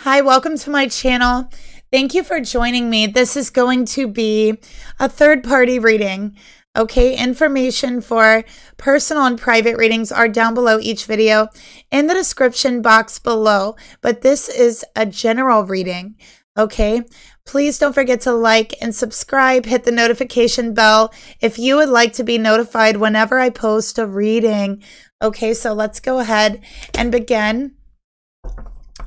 Hi, welcome to my channel. Thank you for joining me. This is going to be a third-party reading. Okay, information for personal and private readings are down below each video in the description box below, but this is a general reading. Okay, please don't forget to like and subscribe, hit the notification bell if you would like to be notified whenever I post a reading. Okay, so let's go ahead and begin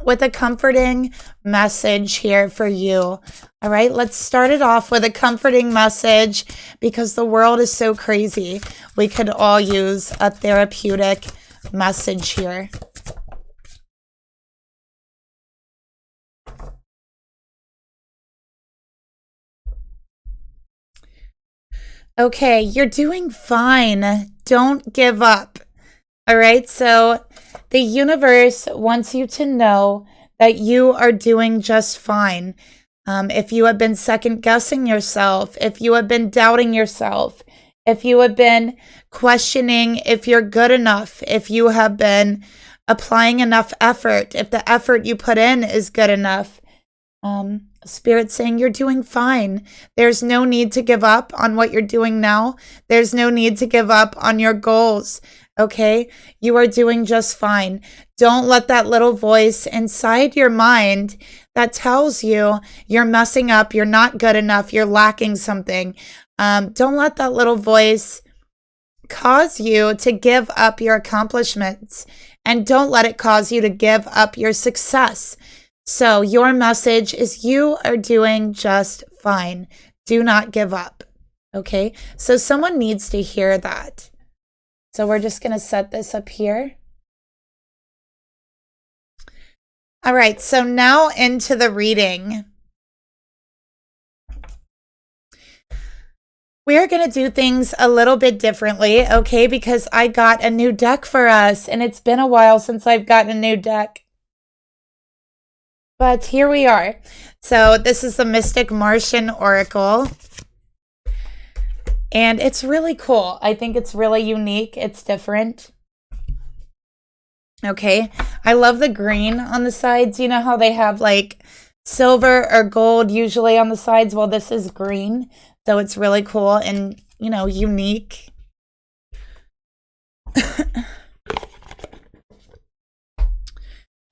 with a comforting message here for you. All right, let's start it off with a comforting message because the world is so crazy. We could all use a therapeutic message here. Okay, you're doing fine. Don't give up. All right, so the universe wants you to know that you are doing just fine. If you have been second guessing yourself, if you have been doubting yourself, if you have been questioning if you're good enough, if you have been applying enough effort, if the effort you put in is good enough, Spirit's saying you're doing fine. There's no need to give up on what you're doing now. There's no need to give up on your goals. Okay, you are doing just fine. Don't let that little voice inside your mind that tells you you're messing up, you're not good enough, you're lacking something. Don't let that little voice cause you to give up your accomplishments, and don't let it cause you to give up your success. So your message is you are doing just fine. Do not give up. Okay, so someone needs to hear that. So we're just going to set this up here. All right, so now into the reading. We are going to do things a little bit differently, okay, because I got a new deck for us, and it's been a while since I've gotten a new deck. But here we are. So this is the Mystic Martian Oracle. And it's really cool. I think it's really unique. It's different. Okay. I love the green on the sides. You know how they have like silver or gold usually on the sides? Well, this is green. So it's really cool and, you know, unique.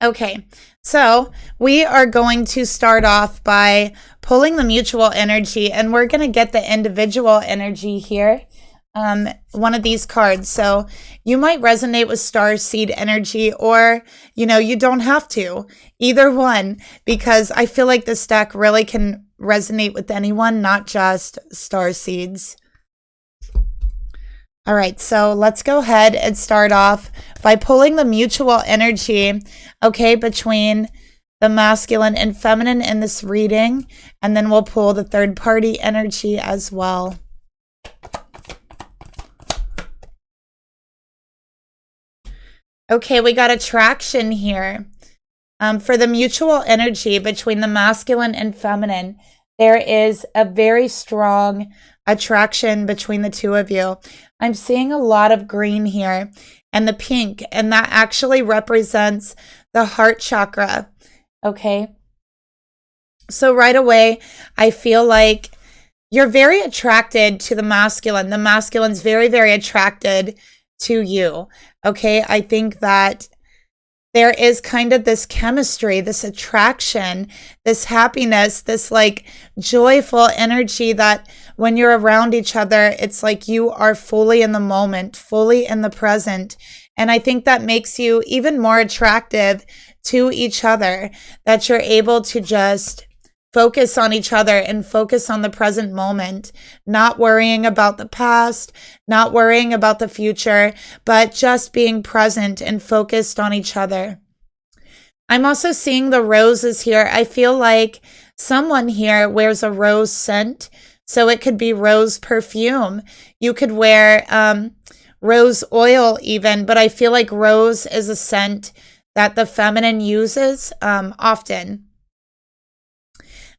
Okay, so we are going to start off by pulling the mutual energy, and we're going to get the individual energy here, one of these cards. So you might resonate with star seed energy, or, you know, you don't have to. Either one, because I feel like this deck really can resonate with anyone, not just star seeds. All right, so let's go ahead and start off by pulling the mutual energy, okay, between the masculine and feminine in this reading, and then we'll pull the third party energy as well. Okay, we got attraction here. For the mutual energy between the masculine and feminine, there is a very strong attraction between the two of you. I'm seeing a lot of green here and the pink, and that actually represents the heart chakra. Okay. So right away, I feel like you're very attracted to the masculine. The masculine's very, very attracted to you. Okay. I think that there is kind of this chemistry, this attraction, this happiness, this like joyful energy that when you're around each other, it's like you are fully in the moment, fully in the present. And I think that makes you even more attractive to each other, that you're able to just focus on each other and focus on the present moment, not worrying about the past, not worrying about the future, but just being present and focused on each other. I'm also seeing the roses here. I feel like someone here wears a rose scent, so it could be rose perfume. You could wear rose oil even, but I feel like rose is a scent that the feminine uses often.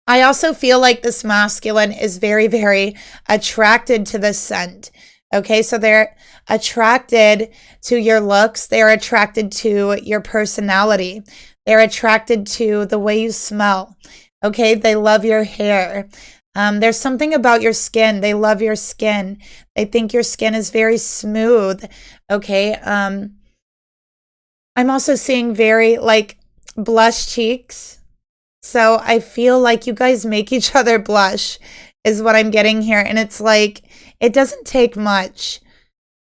I also feel like this masculine is very, very attracted to this scent. Okay, so they're attracted to your looks. They're attracted to your personality. They're attracted to the way you smell. Okay, they love your hair. There's something about your skin. They love your skin. They think your skin is very smooth. Okay. I'm also seeing very like blush cheeks. So I feel like you guys make each other blush is what I'm getting here. And it's like, it doesn't take much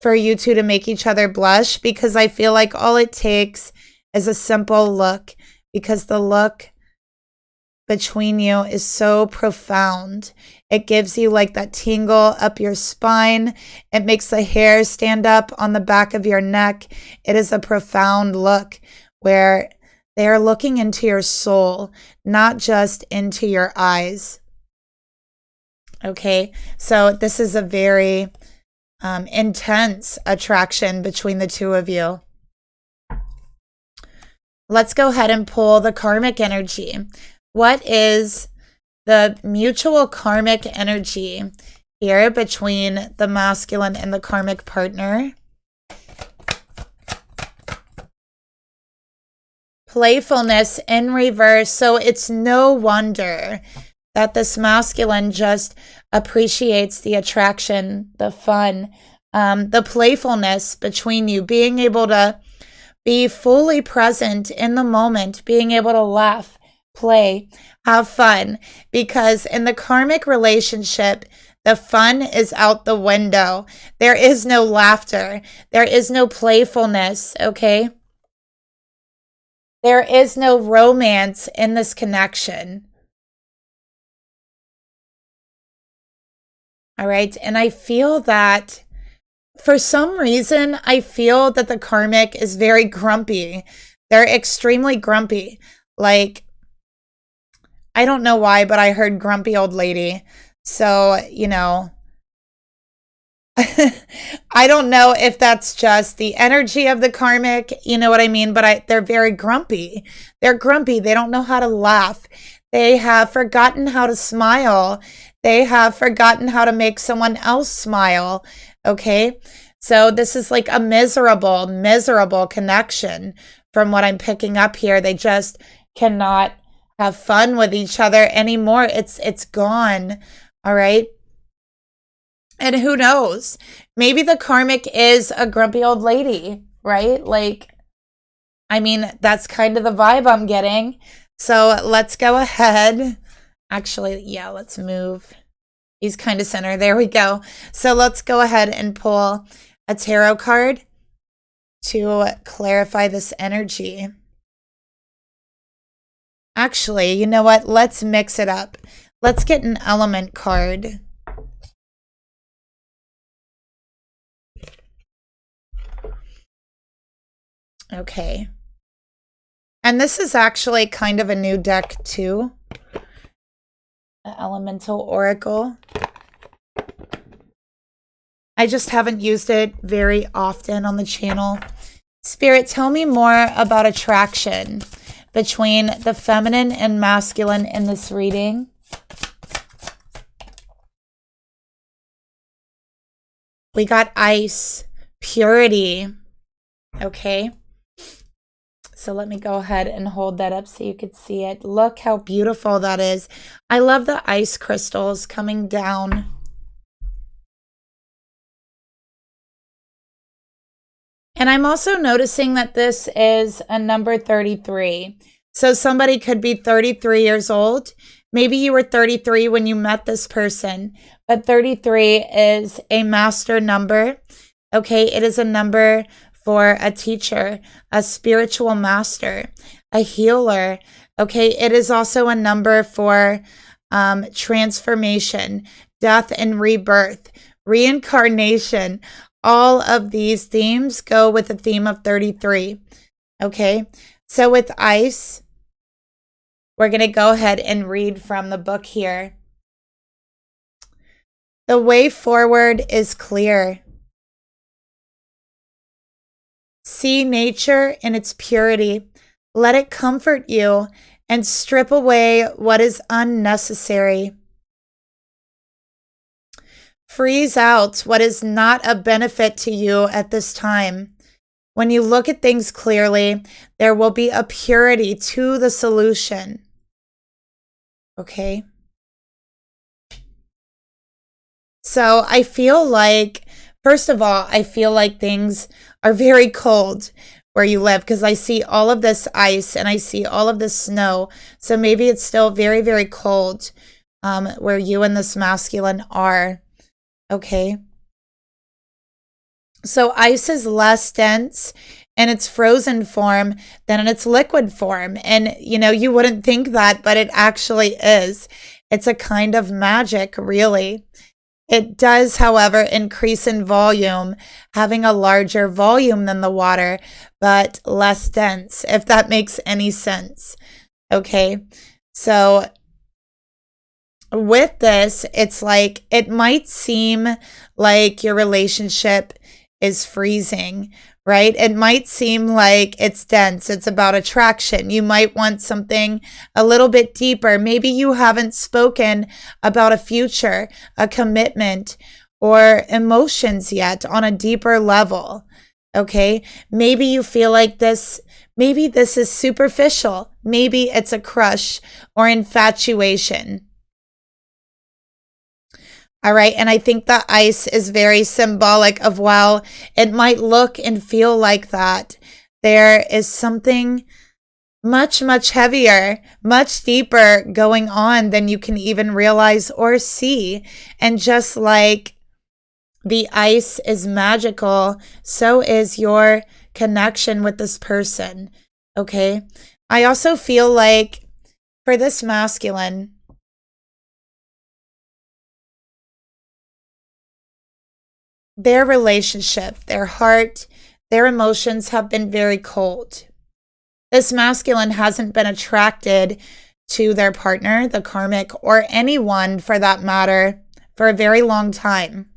for you two to make each other blush, because I feel like all it takes is a simple look, because the look between you is so profound. It gives you like that tingle up your spine. It makes the hair stand up on the back of your neck. It is a profound look where they are looking into your soul, not just into your eyes. Okay, so this is a very intense attraction between the two of you. Let's go ahead and pull the karmic energy. What is the mutual karmic energy here between the masculine and the karmic partner? Playfulness in reverse. So it's no wonder that this masculine just appreciates the attraction, the fun, the playfulness between you, being able to be fully present in the moment, being able to laugh, play, have fun. Because in the karmic relationship, the fun is out the window. There is no laughter. There is no playfulness, okay? There is no romance in this connection. All right, and I feel that for some reason, I feel that the karmic is very grumpy. They're extremely grumpy. Like, I don't know why, but I heard grumpy old lady. So, you know, I don't know if that's just the energy of the karmic, you know what I mean? But they're very grumpy. They're grumpy. They don't know how to laugh. They have forgotten how to smile. They have forgotten how to make someone else smile. Okay. So this is like a miserable, miserable connection from what I'm picking up here. They just cannot have fun with each other anymore. It's gone. All right. And who knows? Maybe the karmic is a grumpy old lady, right? Like, I mean, that's kind of the vibe I'm getting. So let's go ahead. Actually, yeah, let's move. He's kind of center. There we go. So let's go ahead and pull a tarot card to clarify this energy. Actually, you know what? Let's mix it up. Let's get an element card. Okay. And this is actually kind of a new deck too. The Elemental Oracle. I just haven't used it very often on the channel. Spirit, tell me more about attraction between the feminine and masculine in this reading. We got ice, purity. Okay. So let me go ahead and hold that up so you could see it. Look how beautiful that is. I love the ice crystals coming down. And I'm also noticing that this is a number 33. So somebody could be 33 years old. Maybe you were 33 when you met this person, but 33 is a master number. Okay, it is a number for a teacher, a spiritual master, a healer. Okay, it is also a number for transformation, death and rebirth, reincarnation. All of these themes go with the theme of 33. Okay, so with ice, we're going to go ahead and read from the book here. The way forward is clear. See nature in its purity. Let it comfort you and strip away what is unnecessary. Freeze out what is not a benefit to you at this time. when you look at things clearly, there will be a purity to the solution. Okay. So I feel like, first of all, I feel like things are very cold where you live, because I see all of this ice and I see all of this snow. So maybe it's still very, very cold where you and this masculine are. Okay. So ice is less dense in its frozen form than in its liquid form. And, you know, you wouldn't think that, but it actually is. It's a kind of magic, really. It does, however, increase in volume, having a larger volume than the water, but less dense, if that makes any sense. Okay, so with this, it's like, it might seem like your relationship is freezing, right? It might seem like it's dense. It's about attraction. You might want something a little bit deeper. Maybe you haven't spoken about a future, a commitment, or emotions yet on a deeper level. Okay. Maybe you feel like maybe this is superficial. Maybe it's a crush or infatuation. All right. And I think the ice is very symbolic of, while it might look and feel like that, there is something much, much heavier, much deeper going on than you can even realize or see. And just like the ice is magical, so is your connection with this person. Okay. I also feel like for this masculine, their relationship, their heart, their emotions have been very cold. This masculine hasn't been attracted to their partner, the karmic, or anyone for that matter, for a very long time.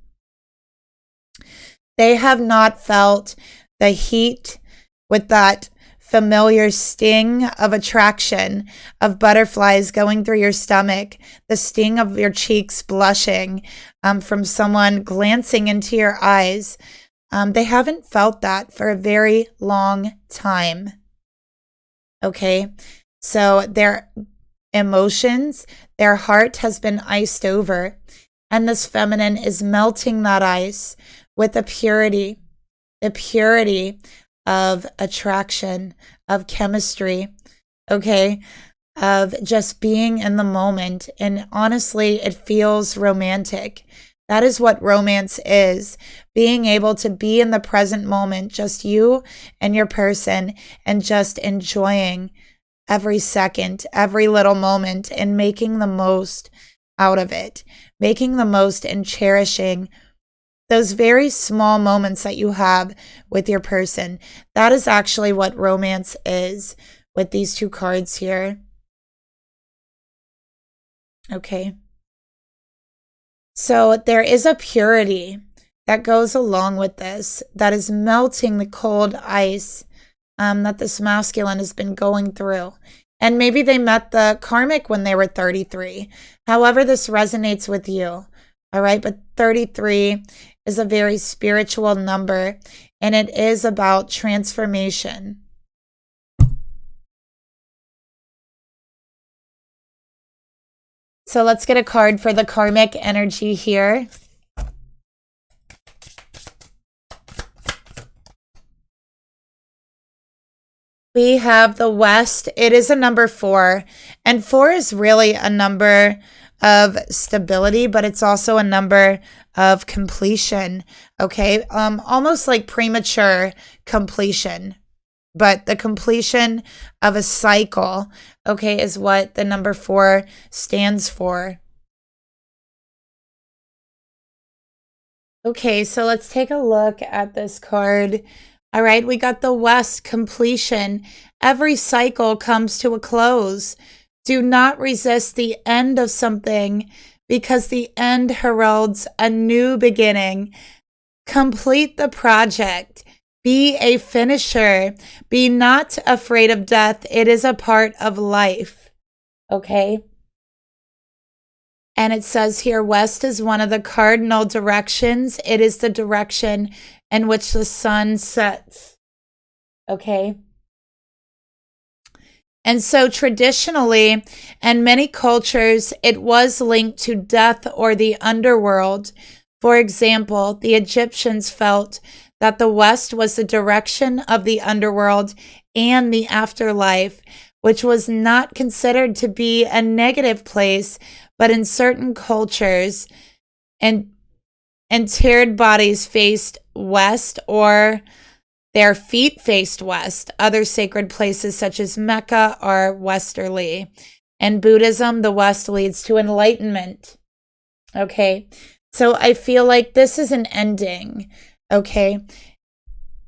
They have not felt the heat with that familiar sting of attraction, of butterflies going through your stomach, the sting of your cheeks blushing from someone glancing into your eyes. They haven't felt that for a very long time. Okay, so their emotions, their heart has been iced over, and this feminine is melting that ice with the purity of attraction, of chemistry, okay, of just being in the moment. And honestly, it feels romantic. That is what romance is, being able to be in the present moment, just you and your person, and just enjoying every second, every little moment, and making the most out of it, making the most and cherishing those very small moments that you have with your person. That is actually what romance is with these two cards here. Okay. So there is a purity that goes along with this, that is melting the cold ice that this masculine has been going through. And maybe they met the karmic when they were 33. However, this resonates with you. All right. But 33 is a very spiritual number, and it is about transformation. So let's get a card for the karmic energy here. We have the West. It is a number 4, and 4 is really a number of stability, but it's also a number of completion. Okay, almost like premature completion, but the completion of a cycle, okay, is what the number 4 stands for. Okay, so let's take a look at this card. All right, we got the West, completion. Every cycle comes to a close. Do not resist the end of something, because the end heralds a new beginning. Complete the project. Be a finisher. Be not afraid of death. It is a part of life. Okay? And it says here, West is one of the cardinal directions. It is the direction in which the sun sets. Okay. And so traditionally, in many cultures, it was linked to death or the underworld. For example, the Egyptians felt that the West was the direction of the underworld and the afterlife, which was not considered to be a negative place, but in certain cultures, and interred bodies faced west or their feet faced west. Other sacred places such as Mecca are westerly. In Buddhism, the west leads to enlightenment. Okay, so I feel like this is an ending. Okay,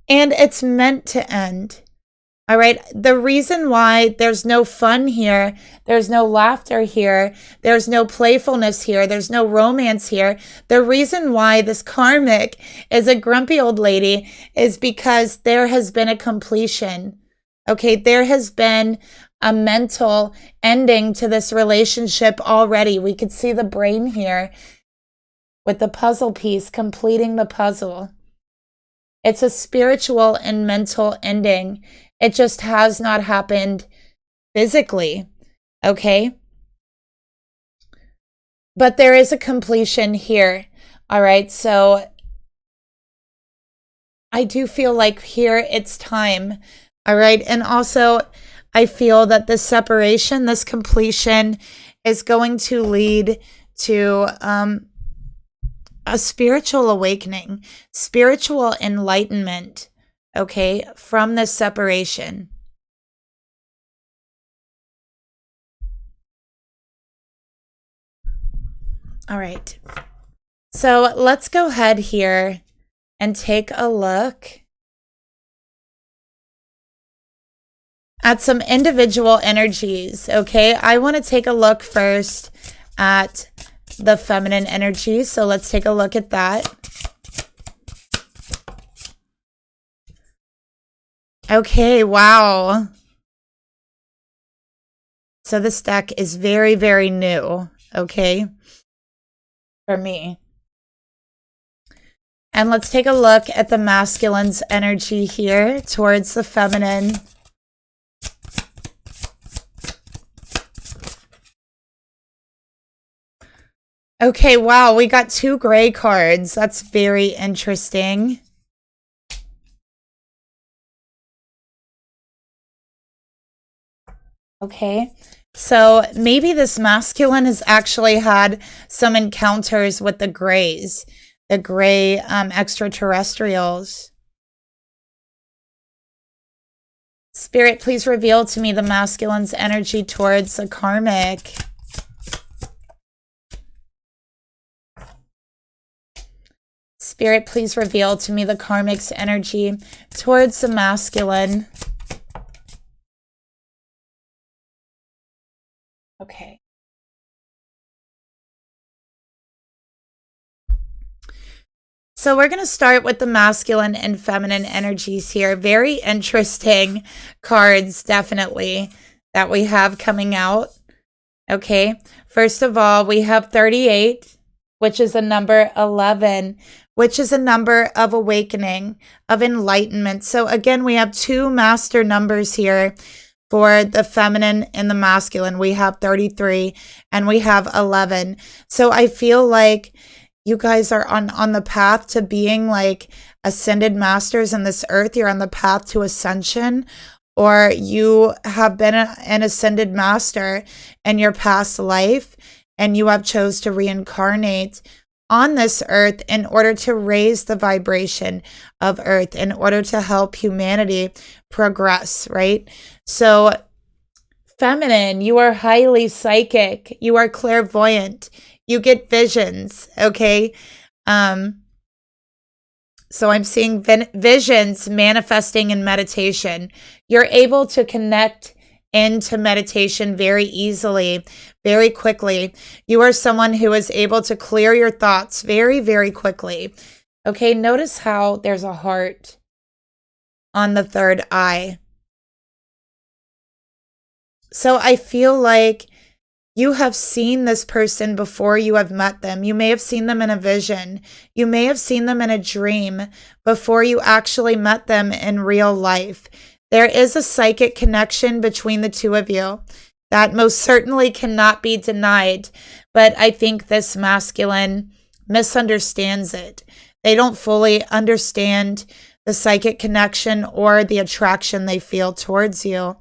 and it's meant to end. All right. The reason why there's no fun here, there's no laughter here, there's no playfulness here, there's no romance here. The reason why this karmic is a grumpy old lady is because there has been a completion. Okay. There has been a mental ending to this relationship already. We could see the brain here with the puzzle piece completing the puzzle. It's a spiritual and mental ending. It just has not happened physically, okay? But there is a completion here, all right? So I do feel like here it's time, all right? And also I feel that this separation, this completion is going to lead to a spiritual awakening, spiritual enlightenment, okay, from this separation. All right. So let's go ahead here and take a look at some individual energies, okay? I want to take a look first at the feminine energy. So let's take a look at that. Okay, wow. So this deck is very, very new, okay, for me. And let's take a look at the masculine's energy here towards the feminine. Okay, wow, we got 2 gray cards. That's very interesting. Okay, so maybe this masculine has actually had some encounters with the grays, the gray extraterrestrials. Spirit, please reveal to me the masculine's energy towards the karmic. Spirit, please reveal to me the karmic's energy towards the masculine. Okay. So we're going to start with the masculine and feminine energies here. Very interesting cards, definitely, that we have coming out. Okay. First of all, we have 38, which is a number 11, which is a number of awakening, of enlightenment. So again, we have 2 master numbers here for the feminine and the masculine. We have 33 and we have 11. So I feel like you guys are on the path to being like ascended masters in this earth. You're on the path to ascension, or you have been an ascended master in your past life and you have chose to reincarnate on this earth in order to raise the vibration of earth, in order to help humanity progress, right? So feminine, you are highly psychic, you are clairvoyant, you get visions, okay? So I'm seeing visions manifesting in meditation. You're able to connect into meditation very easily, very quickly. You are someone who is able to clear your thoughts very, very quickly. Okay, notice how there's a heart on the third eye. So I feel like You have seen this person before you have met them. You may have seen them in a vision. You may have seen them in a dream before you actually met them in real life. There is a psychic connection between the two of you that most certainly cannot be denied, but I think this masculine misunderstands it. They don't fully understand the psychic connection or the attraction they feel towards you.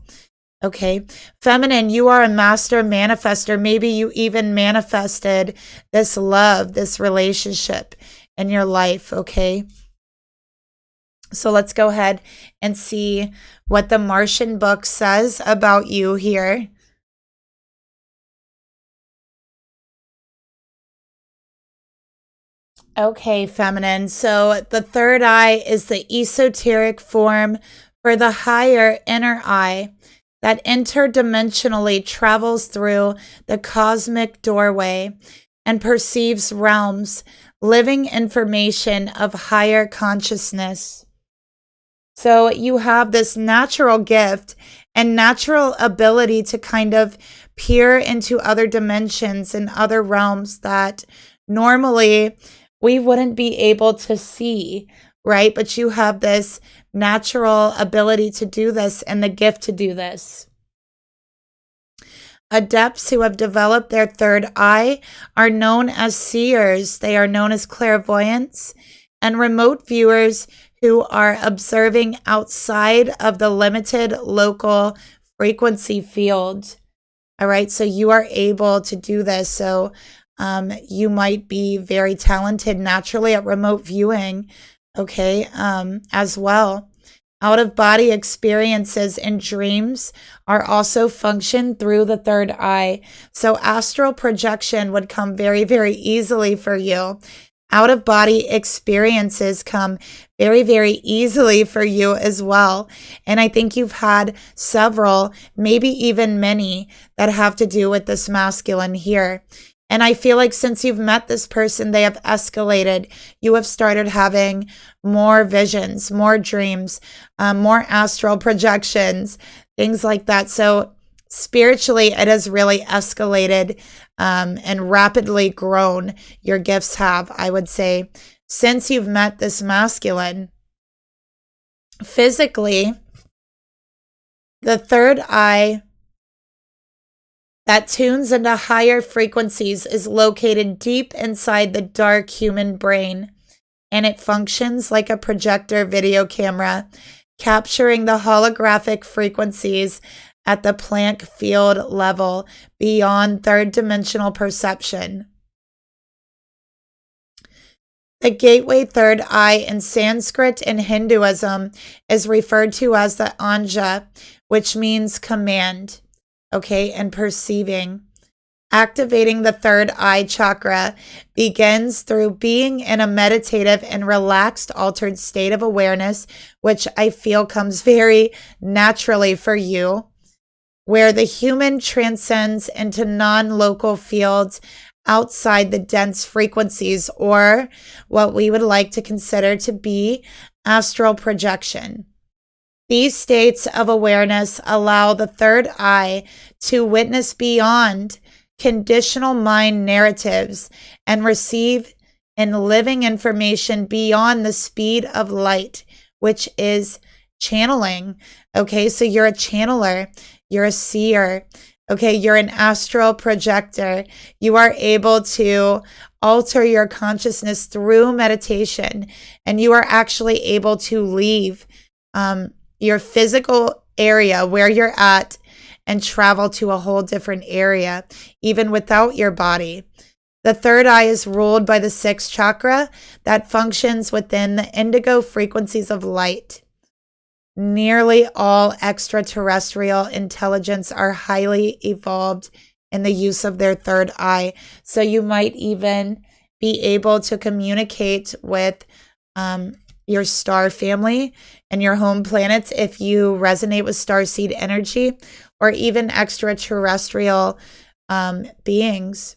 Okay. Feminine, you are a master manifester. Maybe you even manifested this love, this relationship in your life. Okay. So let's go ahead and see what the Martian book says about you here. Okay, feminine. So the third eye is the esoteric form for the higher inner eye that interdimensionally travels through the cosmic doorway and perceives realms, living information of higher consciousness. So you have this natural gift and natural ability to kind of peer into other dimensions and other realms that normally we wouldn't be able to see, right? But you have this natural ability to do this and the gift to do this. Adepts who have developed their third eye are known as seers. They are known as clairvoyants, and remote viewers who are observing outside of the limited local frequency field. All right, so you are able to do this. So you might be very talented naturally at remote viewing, okay, as well. Out-of-body experiences and dreams are also function through the third eye. So astral projection would come very, very easily for you. Out-of-body experiences come very, very easily for you as well. And I think you've had several, maybe even many, that have to do with this masculine here. And I feel like since you've met this person, they have escalated. You have started having more visions, more dreams, more astral projections, things like that. So spiritually, it has really escalated and rapidly grown. Your gifts have, I would say, since you've met this masculine. Physically, the third eye that tunes into higher frequencies is located deep inside the dark human brain, and it functions like a projector video camera, capturing the holographic frequencies at the Planck field level beyond third-dimensional perception. The gateway third eye in Sanskrit and Hinduism is referred to as the Anja, which means command. Okay, and perceiving. Activating the third eye chakra begins through being in a meditative and relaxed, altered state of awareness, which I feel comes very naturally for you, where the human transcends into non-local fields outside the dense frequencies, or what we would like to consider to be astral projection. These states of awareness allow the third eye to witness beyond conditional mind narratives and receive and living information beyond the speed of light, which is channeling. Okay, so you're a channeler, you're a seer, okay, you're an astral projector. You are able to alter your consciousness through meditation, and you are actually able to leave your physical area where you're at and travel to a whole different area, even without your body. The third eye is ruled by the sixth chakra that functions within the indigo frequencies of light. Nearly all extraterrestrial intelligence are highly evolved in the use of their third eye. So you might even be able to communicate with your star family and your home planets if you resonate with starseed energy, or even extraterrestrial beings.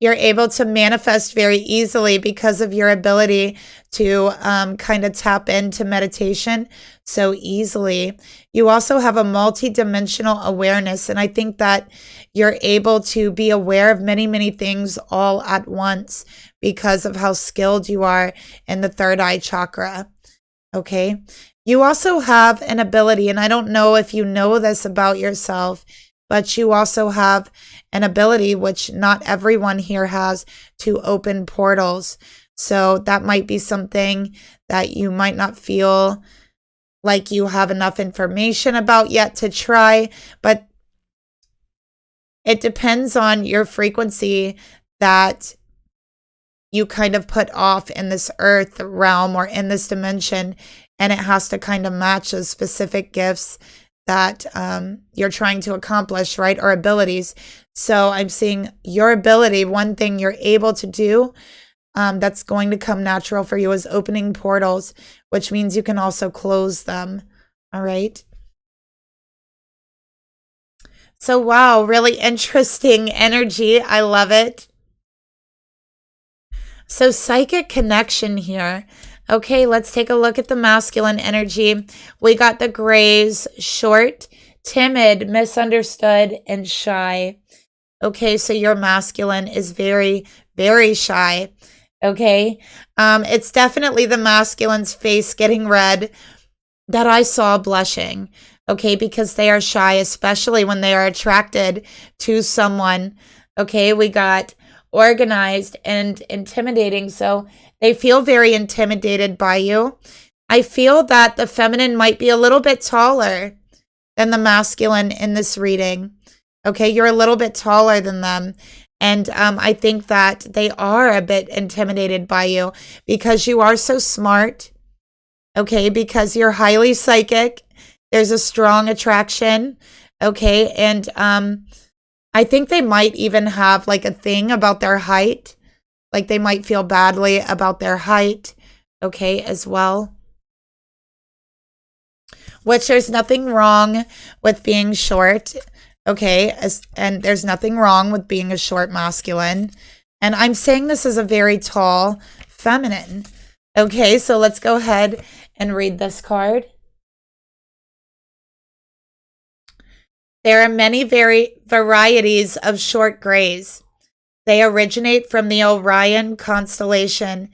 You're able to manifest very easily because of your ability to kind of tap into meditation so easily. You also have a multi-dimensional awareness, and I think that you're able to be aware of many, many things all at once because of how skilled you are in the third eye chakra. Okay. You also have an ability, and I don't know if you know this about yourself, but you also have an ability, which not everyone here has, to open portals. So that might be something that you might not feel like you have enough information about yet to try, but it depends on your frequency that you kind of put off in this earth realm or in this dimension, and it has to kind of match those specific gifts that you're trying to accomplish, right? Or abilities. So I'm seeing your ability, one thing you're able to do that's going to come natural for you is opening portals, which means you can also close them. All right. So, wow, really interesting energy. I love it. So, psychic connection here. Okay, let's take a look at the masculine energy. We got the grays, short, timid, misunderstood, and shy. Okay, so your masculine is very, very shy. Okay, it's definitely the masculine's face getting red that I saw blushing. Okay, because they are shy, especially when they are attracted to someone. Okay, we got organized and intimidating. So they feel very intimidated by you. I feel that the feminine might be a little bit taller than the masculine in this reading. Okay, you're a little bit taller than them. And I think that they are a bit intimidated by you because you are so smart. Okay, because you're highly psychic. There's a strong attraction. Okay, and I think they might even have like a thing about their height. Like they might feel badly about their height, okay, as well. Which there's nothing wrong with being short, okay, and there's nothing wrong with being a short masculine. And I'm saying this is a very tall feminine. Okay, so let's go ahead and read this card. There are many varieties of short grays. They originate from the Orion constellation.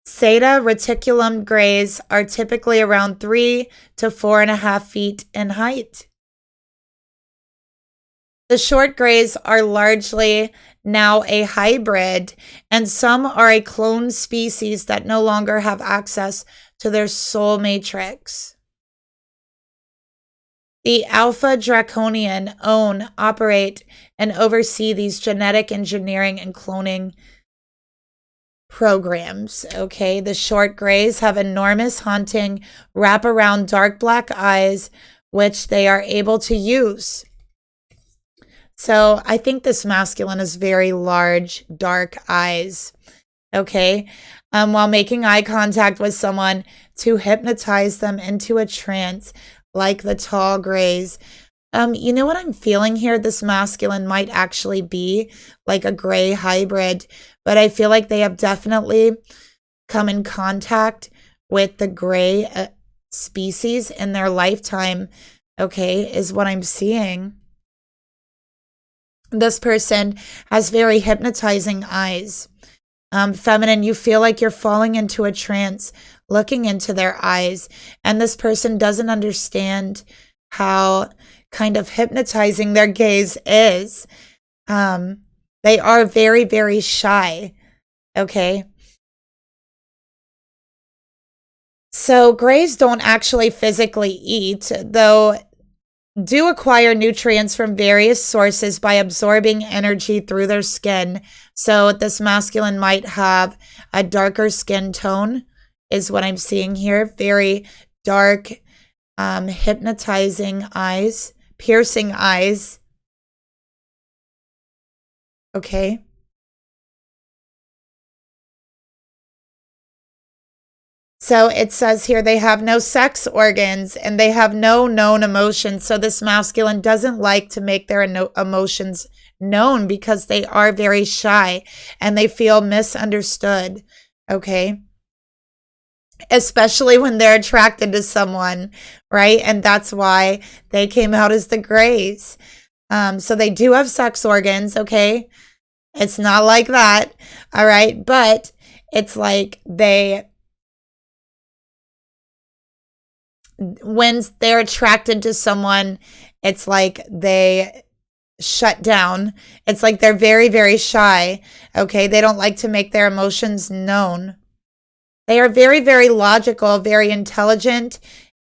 Zeta Reticulum grays are typically around 3 to 4.5 feet in height. The short grays are largely now a hybrid, and some are a clone species that no longer have access to their soul matrix. The Alpha Draconian own, operate, and oversee these genetic engineering and cloning programs. Okay, the short grays have enormous haunting, wraparound dark black eyes, which they are able to use. So I think this masculine is very large, dark eyes. Okay, while making eye contact with someone to hypnotize them into a trance, like the tall grays. You know what I'm feeling here? This masculine might actually be like a gray hybrid, but I feel like they have definitely come in contact with the gray species in their lifetime, okay, is what I'm seeing. This person has very hypnotizing eyes. Feminine, you feel like you're falling into a trance, looking into their eyes, and this person doesn't understand how kind of hypnotizing their gaze is. They are very, very shy. Okay. So grays don't actually physically eat, though do acquire nutrients from various sources by absorbing energy through their skin. So this masculine might have a darker skin tone, is what I'm seeing here. Very dark, hypnotizing eyes, piercing eyes. Okay. So it says here they have no sex organs and they have no known emotions. So this masculine doesn't like to make their emotions known because they are very shy and they feel misunderstood, okay? Especially when they're attracted to someone, right? And that's why they came out as the Grays. So they do have sex organs, okay? It's not like that, all right? But it's like when they're attracted to someone, it's like they shut down. It's like they're very, very shy, okay? They don't like to make their emotions known. They are very, very logical, very intelligent,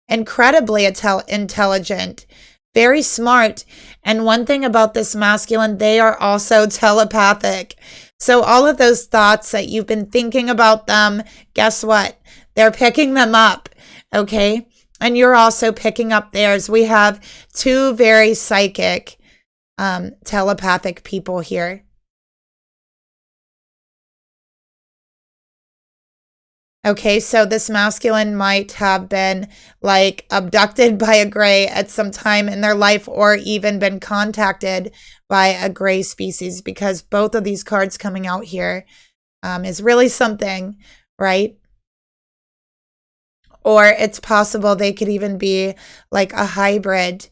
incredibly intelligent, very smart. And one thing about this masculine, they are also telepathic. So all of those thoughts that you've been thinking about them, guess what? They're picking them up, okay? And you're also picking up theirs. We have two very psychic, telepathic people here. Okay, so this masculine might have been like abducted by a Gray at some time in their life, or even been contacted by a Gray species, because both of these cards coming out here is really something, right? Or it's possible they could even be like a hybrid,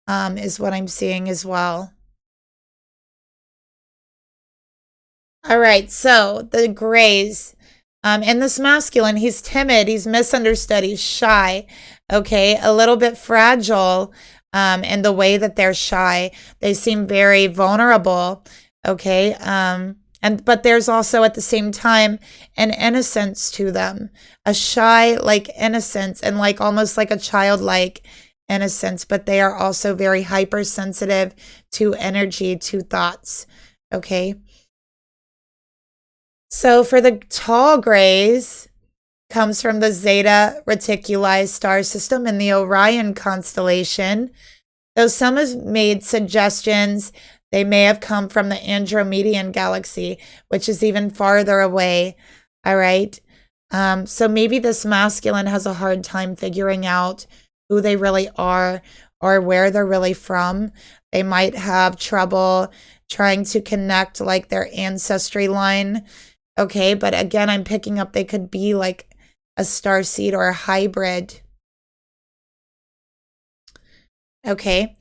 is what I'm seeing as well. All right, so the Grays. And this masculine, he's timid, he's misunderstood, he's shy, okay? A little bit fragile in the way that they're shy. They seem very vulnerable, okay? But there's also at the same time an innocence to them, a shy like innocence, and like almost like a childlike innocence, but they are also very hypersensitive to energy, to thoughts, okay? So for the tall Grays, comes from the Zeta Reticuli star system in the Orion constellation. Though some have made suggestions, they may have come from the Andromedan galaxy, which is even farther away. All right. So maybe this masculine has a hard time figuring out who they really are or where they're really from. They might have trouble trying to connect like their ancestry line. Okay, but again, I'm picking up they could be like a starseed or a hybrid. Okay.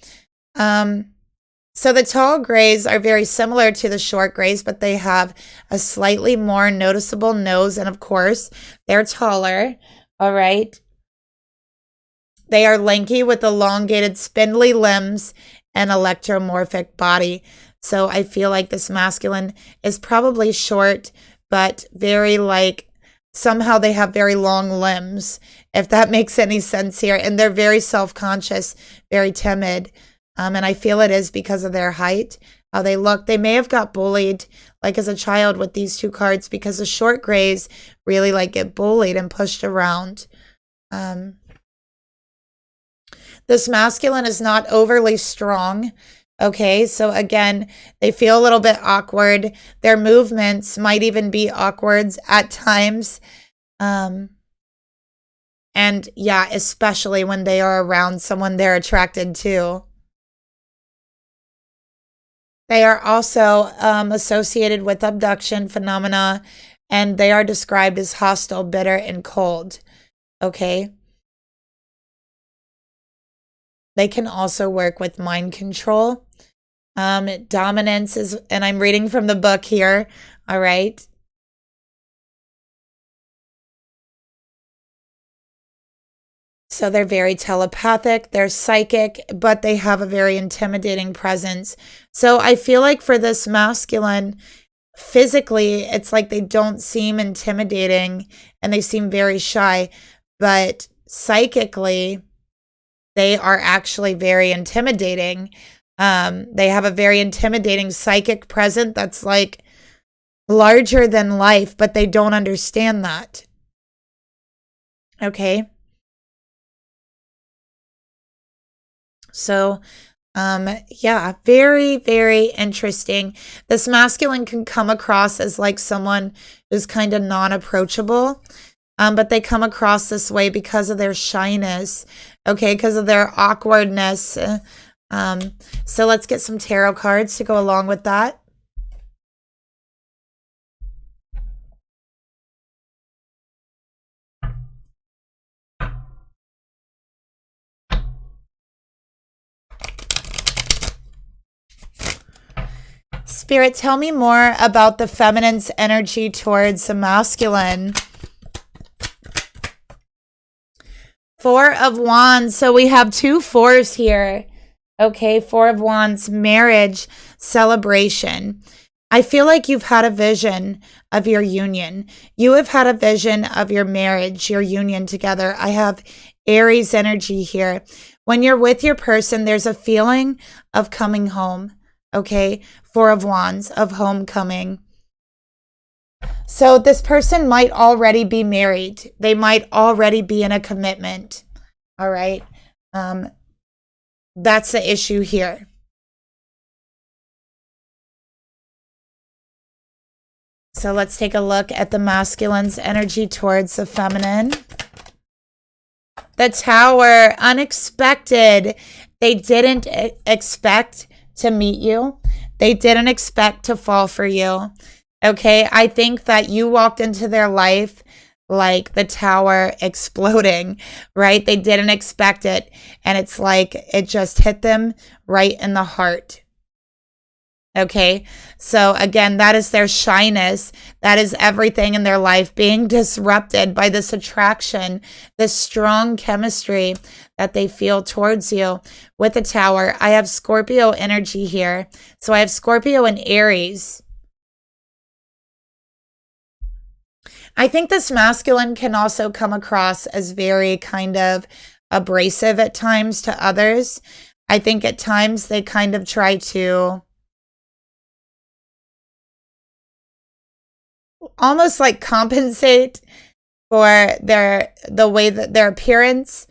So the tall Grays are very similar to the short Grays, but they have a slightly more noticeable nose, and of course, they're taller. All right. They are lanky with elongated, spindly limbs and electromorphic body. So I feel like this masculine is probably short, but very like, somehow they have very long limbs, if that makes any sense here. And they're very self-conscious, very timid. And I feel it is because of their height, how they look. They may have got bullied like as a child with these two cards, because the short Grays really like get bullied and pushed around. This masculine is not overly strong. Okay, so again, they feel a little bit awkward. Their movements might even be awkward at times. And yeah, especially when they are around someone they're attracted to. They are also associated with abduction phenomena, and they are described as hostile, bitter, and cold. Okay. They can also work with mind control. Dominance is, and I'm reading from the book here, all right? So they're very telepathic, they're psychic, but they have a very intimidating presence. So I feel like for this masculine, physically, it's like they don't seem intimidating and they seem very shy, but psychically, they are actually very intimidating. They have a very intimidating psychic presence that's like larger than life, but they don't understand that. Okay. So, yeah, very, very interesting. This masculine can come across as like someone who's kind of non-approachable. But they come across this way because of their shyness, okay, because of their awkwardness. So let's get some tarot cards to go along with that. Spirit, tell me more about the feminine's energy towards the masculine. Four of Wands. So we have 2 4s here. Okay, 4 of Wands, marriage, celebration. I feel like you've had a vision of your union. You have had a vision of your marriage, your union together. I have Aries energy here. When you're with your person, there's a feeling of coming home. Okay, 4 of Wands, of homecoming. So this person might already be married. They might already be in a commitment. All right. That's the issue here. So let's take a look at the masculine's energy towards the feminine. The Tower, unexpected. They didn't expect to meet you. They didn't expect to fall for you. Okay, I think that you walked into their life like the Tower exploding, right? They didn't expect it. And it's like it just hit them right in the heart. Okay, so again, that is their shyness. That is everything in their life being disrupted by this attraction, this strong chemistry that they feel towards you. With the Tower, I have Scorpio energy here. So I have Scorpio and Aries. I think this masculine can also come across as very kind of abrasive at times to others. I think at times they kind of try to almost like compensate for the way that their appearance,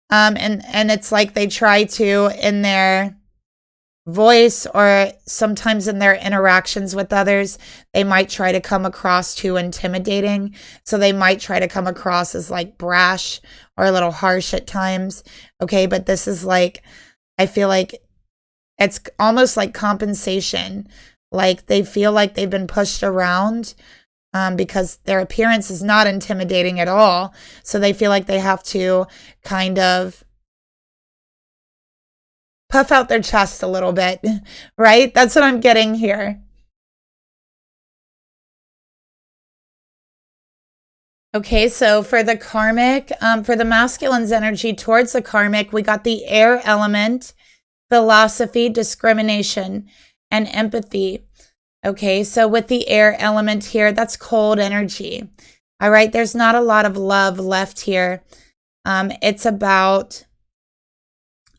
and it's like they try to, in their voice or sometimes in their interactions with others, they might try to come across too intimidating. So they might try to come across as like brash or a little harsh at times. Okay, but this is like, I feel like it's almost like compensation. Like they feel like they've been pushed around because their appearance is not intimidating at all. So they feel like they have to kind of puff out their chest a little bit, right? That's what I'm getting here. Okay, so for the karmic, for the masculine's energy towards the karmic, we got the air element, philosophy, discrimination, and empathy. Okay, so with the air element here, that's cold energy. All right, there's not a lot of love left here. It's about,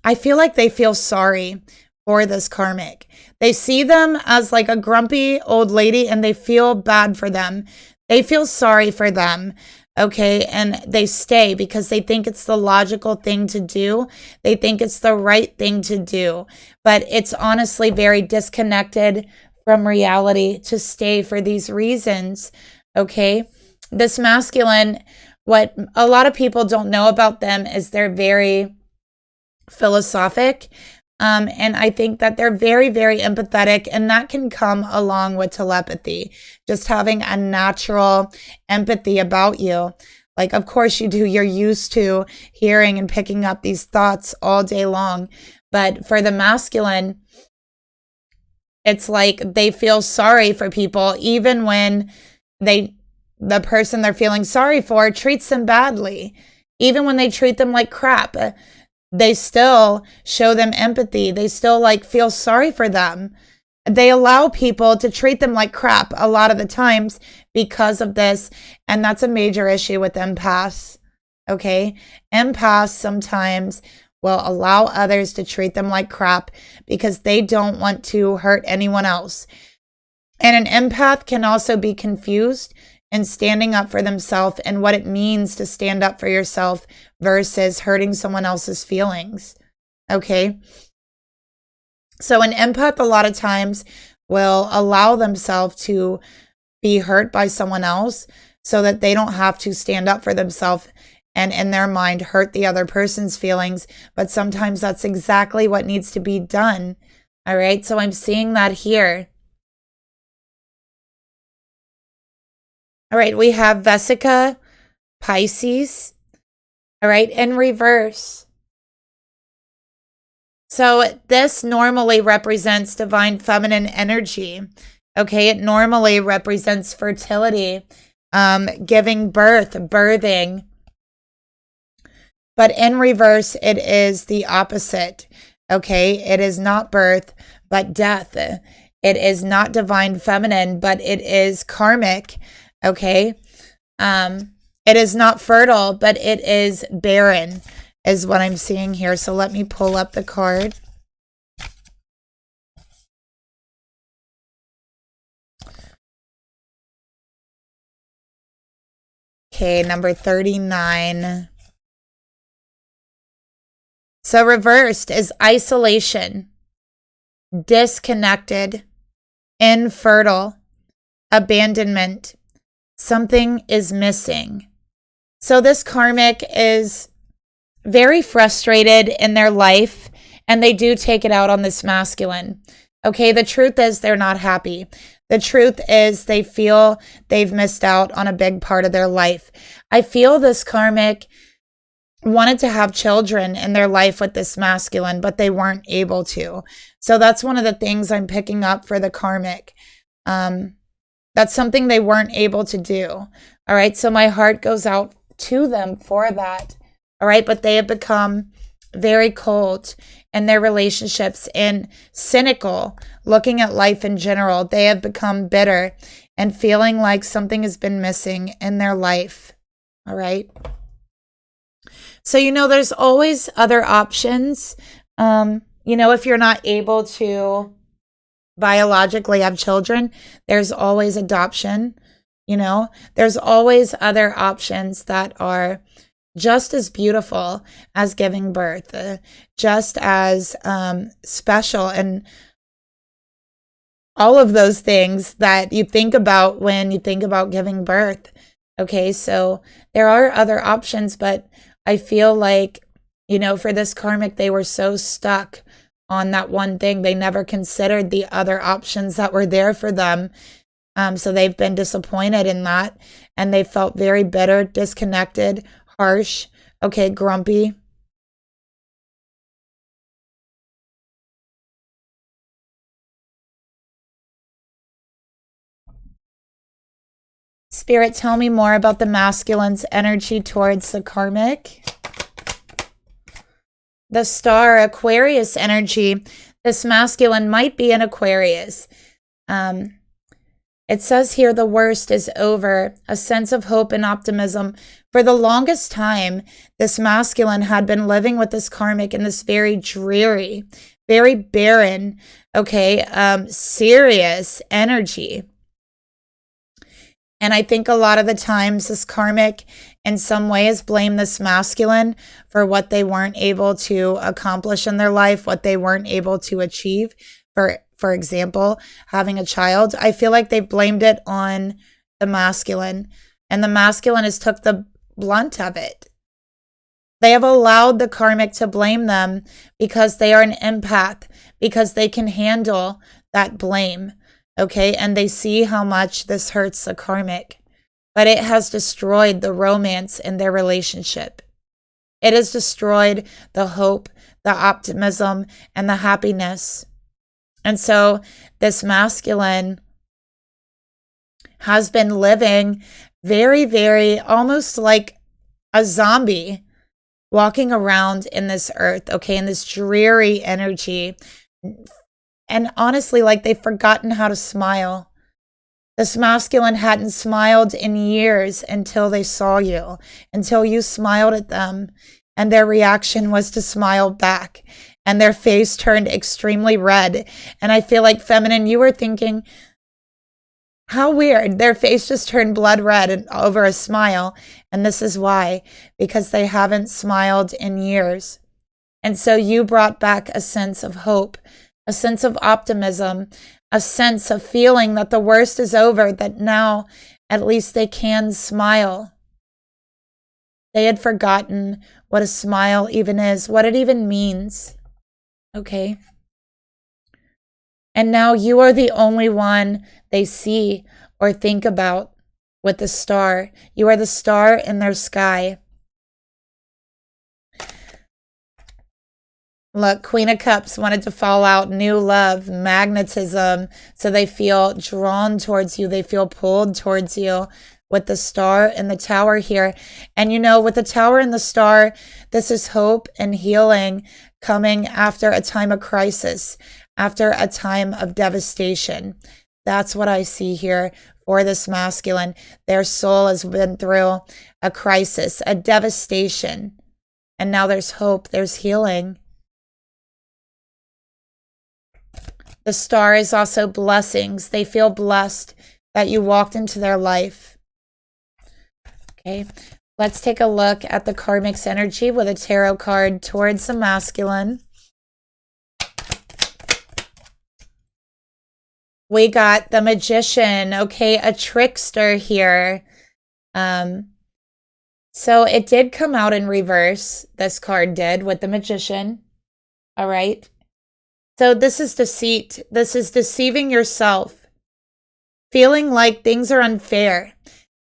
I feel like they feel sorry for this karmic. They see them as like a grumpy old lady and they feel bad for them. They feel sorry for them. Okay, and they stay because they think it's the logical thing to do. They think it's the right thing to do. But it's honestly very disconnected from reality to stay for these reasons. Okay, this masculine, what a lot of people don't know about them is they're very philosophic, and I think that they're very, very empathetic, and that can come along with telepathy, just having a natural empathy about you. Like, of course you do, you're used to hearing and picking up these thoughts all day long. But for the masculine, it's like they feel sorry for people even when the person they're feeling sorry for treats them badly. Even when they treat them like crap, they still show them empathy. They still like feel sorry for them. They allow people to treat them like crap a lot of the times because of this. And that's a major issue with empaths. Okay. Empaths sometimes will allow others to treat them like crap because they don't want to hurt anyone else. And an empath can also be confused in standing up for themselves and what it means to stand up for yourself versus hurting someone else's feelings. Okay. So an empath a lot of times will allow themselves to be hurt by someone else so that they don't have to stand up for themselves and in their mind hurt the other person's feelings. But sometimes that's exactly what needs to be done. All right. So I'm seeing that here. All right. We have Vesica, Pisces. All right. In reverse. So this normally represents divine feminine energy. Okay. It normally represents fertility, giving birth, birthing. But in reverse, it is the opposite. Okay. It is not birth, but death. It is not divine feminine, but it is karmic. Okay. It is not fertile, but it is barren, is what I'm seeing here. So let me pull up the card. Okay, number 39. So reversed is isolation, disconnected, infertile, abandonment. Something is missing. So this karmic is very frustrated in their life, and they do take it out on this masculine. Okay, the truth is they're not happy. The truth is they feel they've missed out on a big part of their life. I feel this karmic wanted to have children in their life with this masculine, but they weren't able to. So that's one of the things I'm picking up for the karmic. That's something they weren't able to do. All right, so my heart goes out to them for that. All right, but they have become very cold in their relationships and cynical, looking at life in general. They have become bitter and feeling like something has been missing in their life. All right. So, there's always other options. If you're not able to biologically have children, there's always adoption. There's always other options that are just as beautiful as giving birth, just as special, and all of those things that you think about when you think about giving birth. Okay, so there are other options, but I feel like, for this karmic, they were so stuck on that one thing. They never considered the other options that were there for them. So they've been disappointed in that, and they felt very bitter, disconnected, harsh, okay, grumpy. Spirit, tell me more about the masculine's energy towards the karmic. The star, Aquarius energy. This masculine might be an Aquarius. It says here the worst is over, a sense of hope and optimism. For the longest time, this masculine had been living with this karmic in this very dreary, very barren, okay, serious energy. And I think a lot of the times this karmic in some ways blame this masculine for what they weren't able to accomplish in their life, what they weren't able to achieve. For example, having a child. I feel like they've blamed it on the masculine, and the masculine has took the blunt of it. They have allowed the karmic to blame them because they are an empath, because they can handle that blame. Okay, and they see how much this hurts the karmic, but it has destroyed the romance in their relationship. It has destroyed the hope, the optimism, and the happiness. And so this masculine has been living very, very almost like a zombie walking around in this earth, okay, in this dreary energy. And honestly, like they've forgotten how to smile. This masculine hadn't smiled in years until they saw you, until you smiled at them, and their reaction was to smile back, and their face turned extremely red. And I feel like, feminine, you were thinking, how weird. Their face just turned blood red over a smile. And this is why, because they haven't smiled in years. And so you brought back a sense of hope, a sense of optimism, a sense of feeling that the worst is over, that now at least they can smile. They had forgotten what a smile even is, what it even means. Okay? And now you are the only one they see or think about with the star. You are the star in their sky. Look, Queen of Cups wanted to fall out, new love, magnetism. So they feel drawn towards you. They feel pulled towards you with the star and the tower here. And you know, with the tower and the star, this is hope and healing coming after a time of crisis, after a time of devastation. That's what I see here for this masculine. Their soul has been through a crisis, a devastation. And now there's hope, there's healing. The star is also blessings. They feel blessed that you walked into their life. Okay, let's take a look at the Karmic's energy with a tarot card towards the masculine. We got the Magician, okay, a trickster here. So it did come out in reverse, this card did, with the Magician, all right? So this is deceit. This is deceiving yourself, feeling like things are unfair,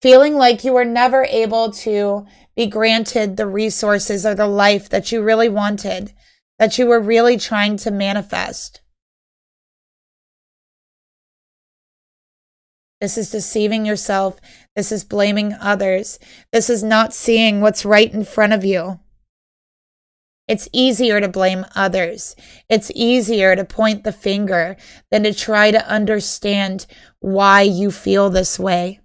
feeling like you were never able to be granted the resources or the life that you really wanted, that you were really trying to manifest. This is deceiving yourself. This is blaming others. This is not seeing what's right in front of you. It's easier to blame others. It's easier to point the finger than to try to understand why you feel this way.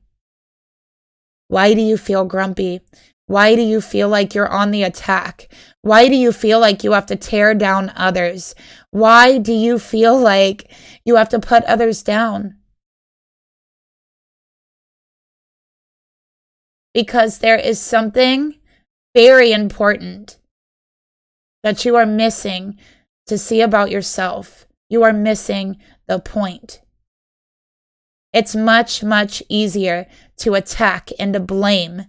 Why do you feel grumpy? Why do you feel like you're on the attack? Why do you feel like you have to tear down others? Why do you feel like you have to put others down? Because there is something very important that you are missing to see about yourself. You are missing the point. It's much, much easier to attack and to blame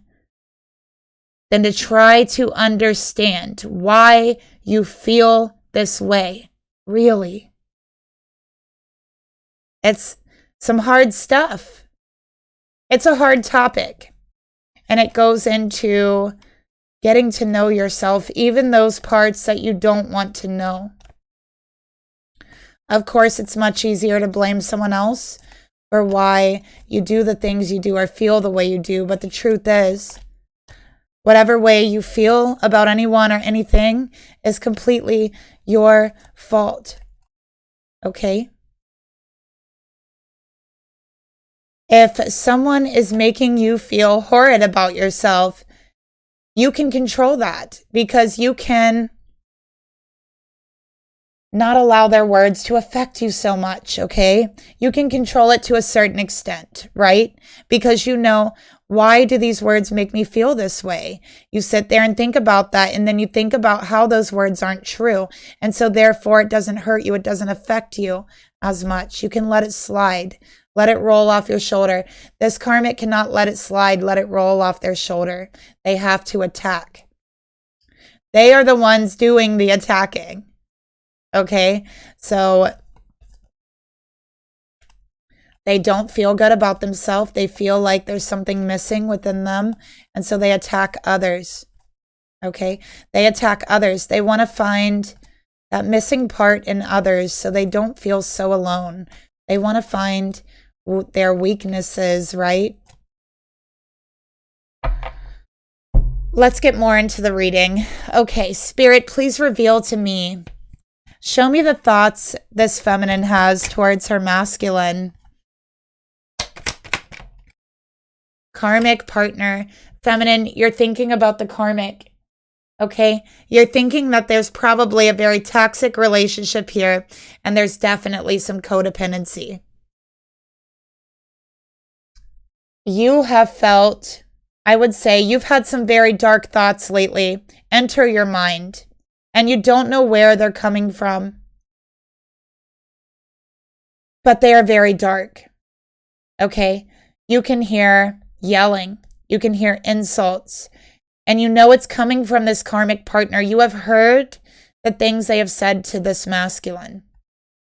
than to try to understand why you feel this way. Really. It's some hard stuff. It's a hard topic. And it goes into getting to know yourself, even those parts that you don't want to know. Of course, it's much easier to blame someone else for why you do the things you do or feel the way you do. But the truth is, whatever way you feel about anyone or anything is completely your fault. Okay? If someone is making you feel horrid about yourself, you can control that because you can not allow their words to affect you so much, okay? You can control it to a certain extent, right? Because you know, why do these words make me feel this way? You sit there and think about that, and then you think about how those words aren't true. And so therefore, it doesn't hurt you. It doesn't affect you as much. You can let it slide. Let it roll off your shoulder. This karmic cannot let it slide, let it roll off their shoulder. They have to attack. They are the ones doing the attacking. Okay? So they don't feel good about themselves. They feel like there's something missing within them. And so they attack others. Okay? They attack others. They want to find that missing part in others so they don't feel so alone. They want to find their weaknesses, right? Let's get more into the reading. Okay, Spirit, please reveal to me. Show me the thoughts this feminine has towards her masculine. Karmic partner. Feminine, you're thinking about the karmic. Okay? You're thinking that there's probably a very toxic relationship here, and there's definitely some codependency. You have felt, I would say, you've had some very dark thoughts lately enter your mind, and you don't know where they're coming from. But they are very dark. Okay? You can hear yelling. You can hear insults. And you know it's coming from this karmic partner. You have heard the things they have said to this masculine.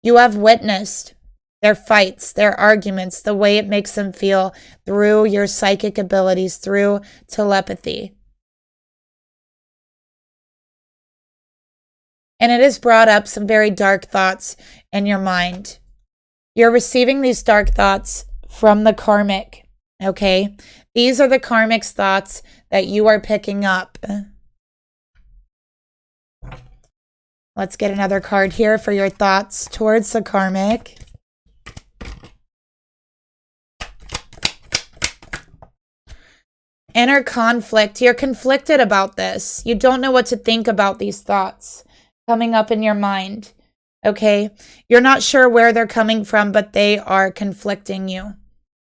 You have witnessed their fights, their arguments, the way it makes them feel through your psychic abilities, through telepathy. And it has brought up some very dark thoughts in your mind. You're receiving these dark thoughts from the karmic, okay? These are the karmic's thoughts that you are picking up. Let's get another card here for your thoughts towards the karmic. Inner conflict. You're conflicted about this. You don't know what to think about these thoughts coming up in your mind, okay? You're not sure where they're coming from, but they are conflicting you.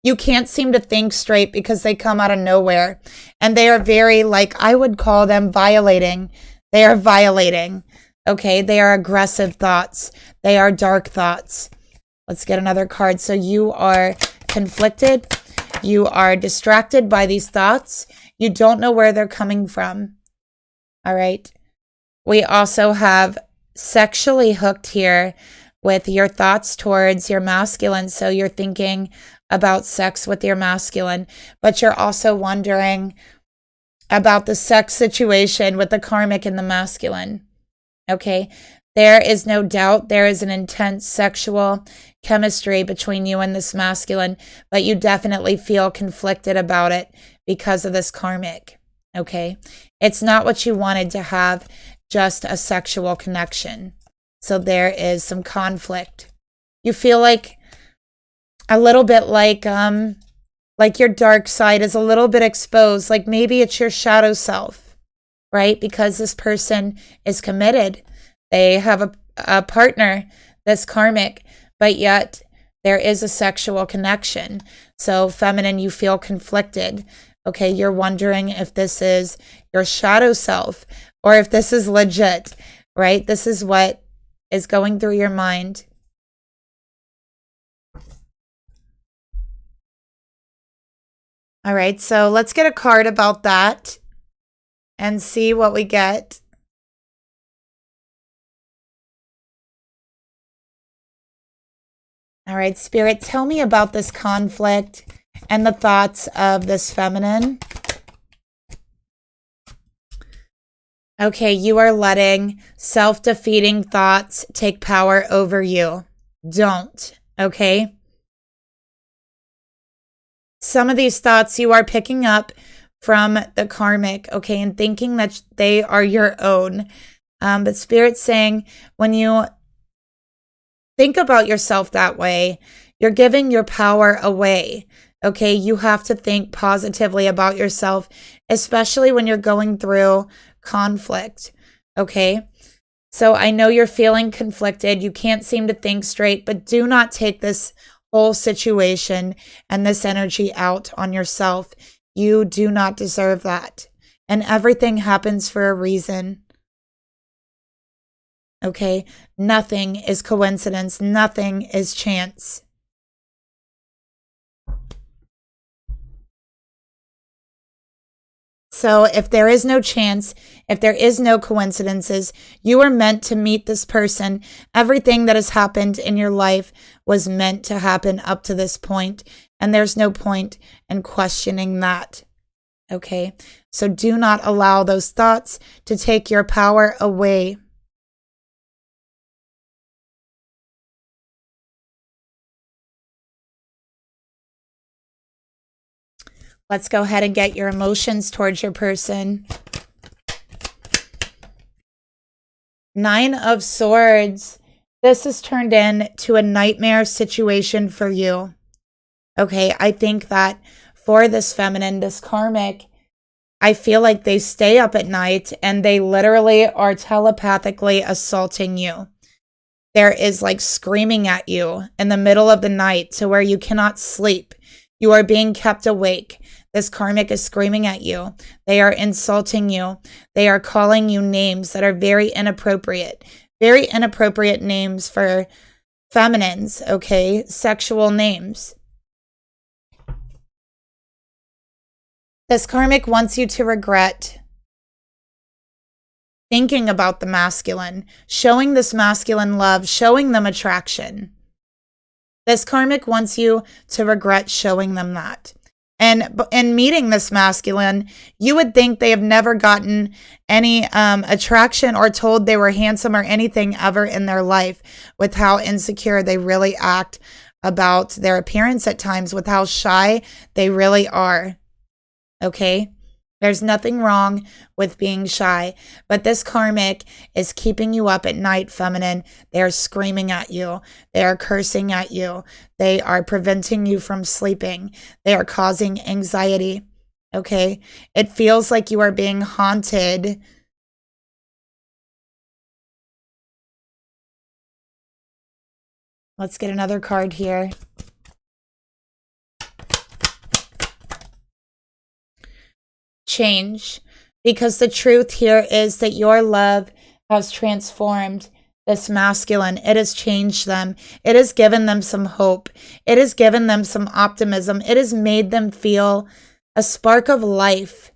You can't seem to think straight because they come out of nowhere. And they are very, like, I would call them violating. They are violating, okay? They are aggressive thoughts. They are dark thoughts. Let's get another card. So you are conflicted. You are distracted by these thoughts. You don't know where they're coming from, all right? We also have sexually hooked here with your thoughts towards your masculine. So you're thinking about sex with your masculine, but you're also wondering about the sex situation with the karmic and the masculine. Okay, there is no doubt there is an intense sexual chemistry between you and this masculine, but you definitely feel conflicted about it because of this karmic. Okay, it's not what you wanted to have, just a sexual connection. So there is some conflict. You feel like a little bit like your dark side is a little bit exposed, like maybe it's your shadow self, right? Because this person is committed. They have a partner, this karmic, but yet there is a sexual connection. So feminine, you feel conflicted. Okay, you're wondering if this is your shadow self or if this is legit, right? This is what is going through your mind. All right, so let's get a card about that and see what we get. All right, Spirit, tell me about this conflict and the thoughts of this feminine. Okay, you are letting self-defeating thoughts take power over you. Don't, okay? Some of these thoughts you are picking up from the karmic, okay, and thinking that they are your own. But Spirit's saying when you think about yourself that way, you're giving your power away, okay? You have to think positively about yourself, especially when you're going through conflict, okay? So I know you're feeling conflicted. You can't seem to think straight, but do not take this whole situation and this energy out on yourself. You do not deserve that. And everything happens for a reason. Okay? Nothing is coincidence. Nothing is chance. So if there is no chance, if there is no coincidences, you are meant to meet this person. Everything that has happened in your life was meant to happen up to this point, and there's no point in questioning that. Okay? So do not allow those thoughts to take your power away. Let's go ahead and get your emotions towards your person. 9 of Swords. This has turned into a nightmare situation for you. Okay, I think that for this feminine, this karmic, I feel like they stay up at night and they literally are telepathically assaulting you. There is like screaming at you in the middle of the night to where you cannot sleep. You are being kept awake. This karmic is screaming at you. They are insulting you. They are calling you names that are very inappropriate. Very inappropriate names for feminines, okay? Sexual names. This karmic wants you to regret thinking about the masculine, showing this masculine love, showing them attraction. This karmic wants you to regret showing them that. And in meeting this masculine, you would think they have never gotten any attraction or told they were handsome or anything ever in their life, with how insecure they really act about their appearance at times, with how shy they really are. Okay? There's nothing wrong with being shy, but this karmic is keeping you up at night, feminine. They are screaming at you. They are cursing at you. They are preventing you from sleeping. They are causing anxiety, okay? It feels like you are being haunted. Let's get another card here. Change, because the truth here is that your love has transformed this masculine. It has changed them. It has given them some hope. It has given them some optimism. It has made them feel a spark of life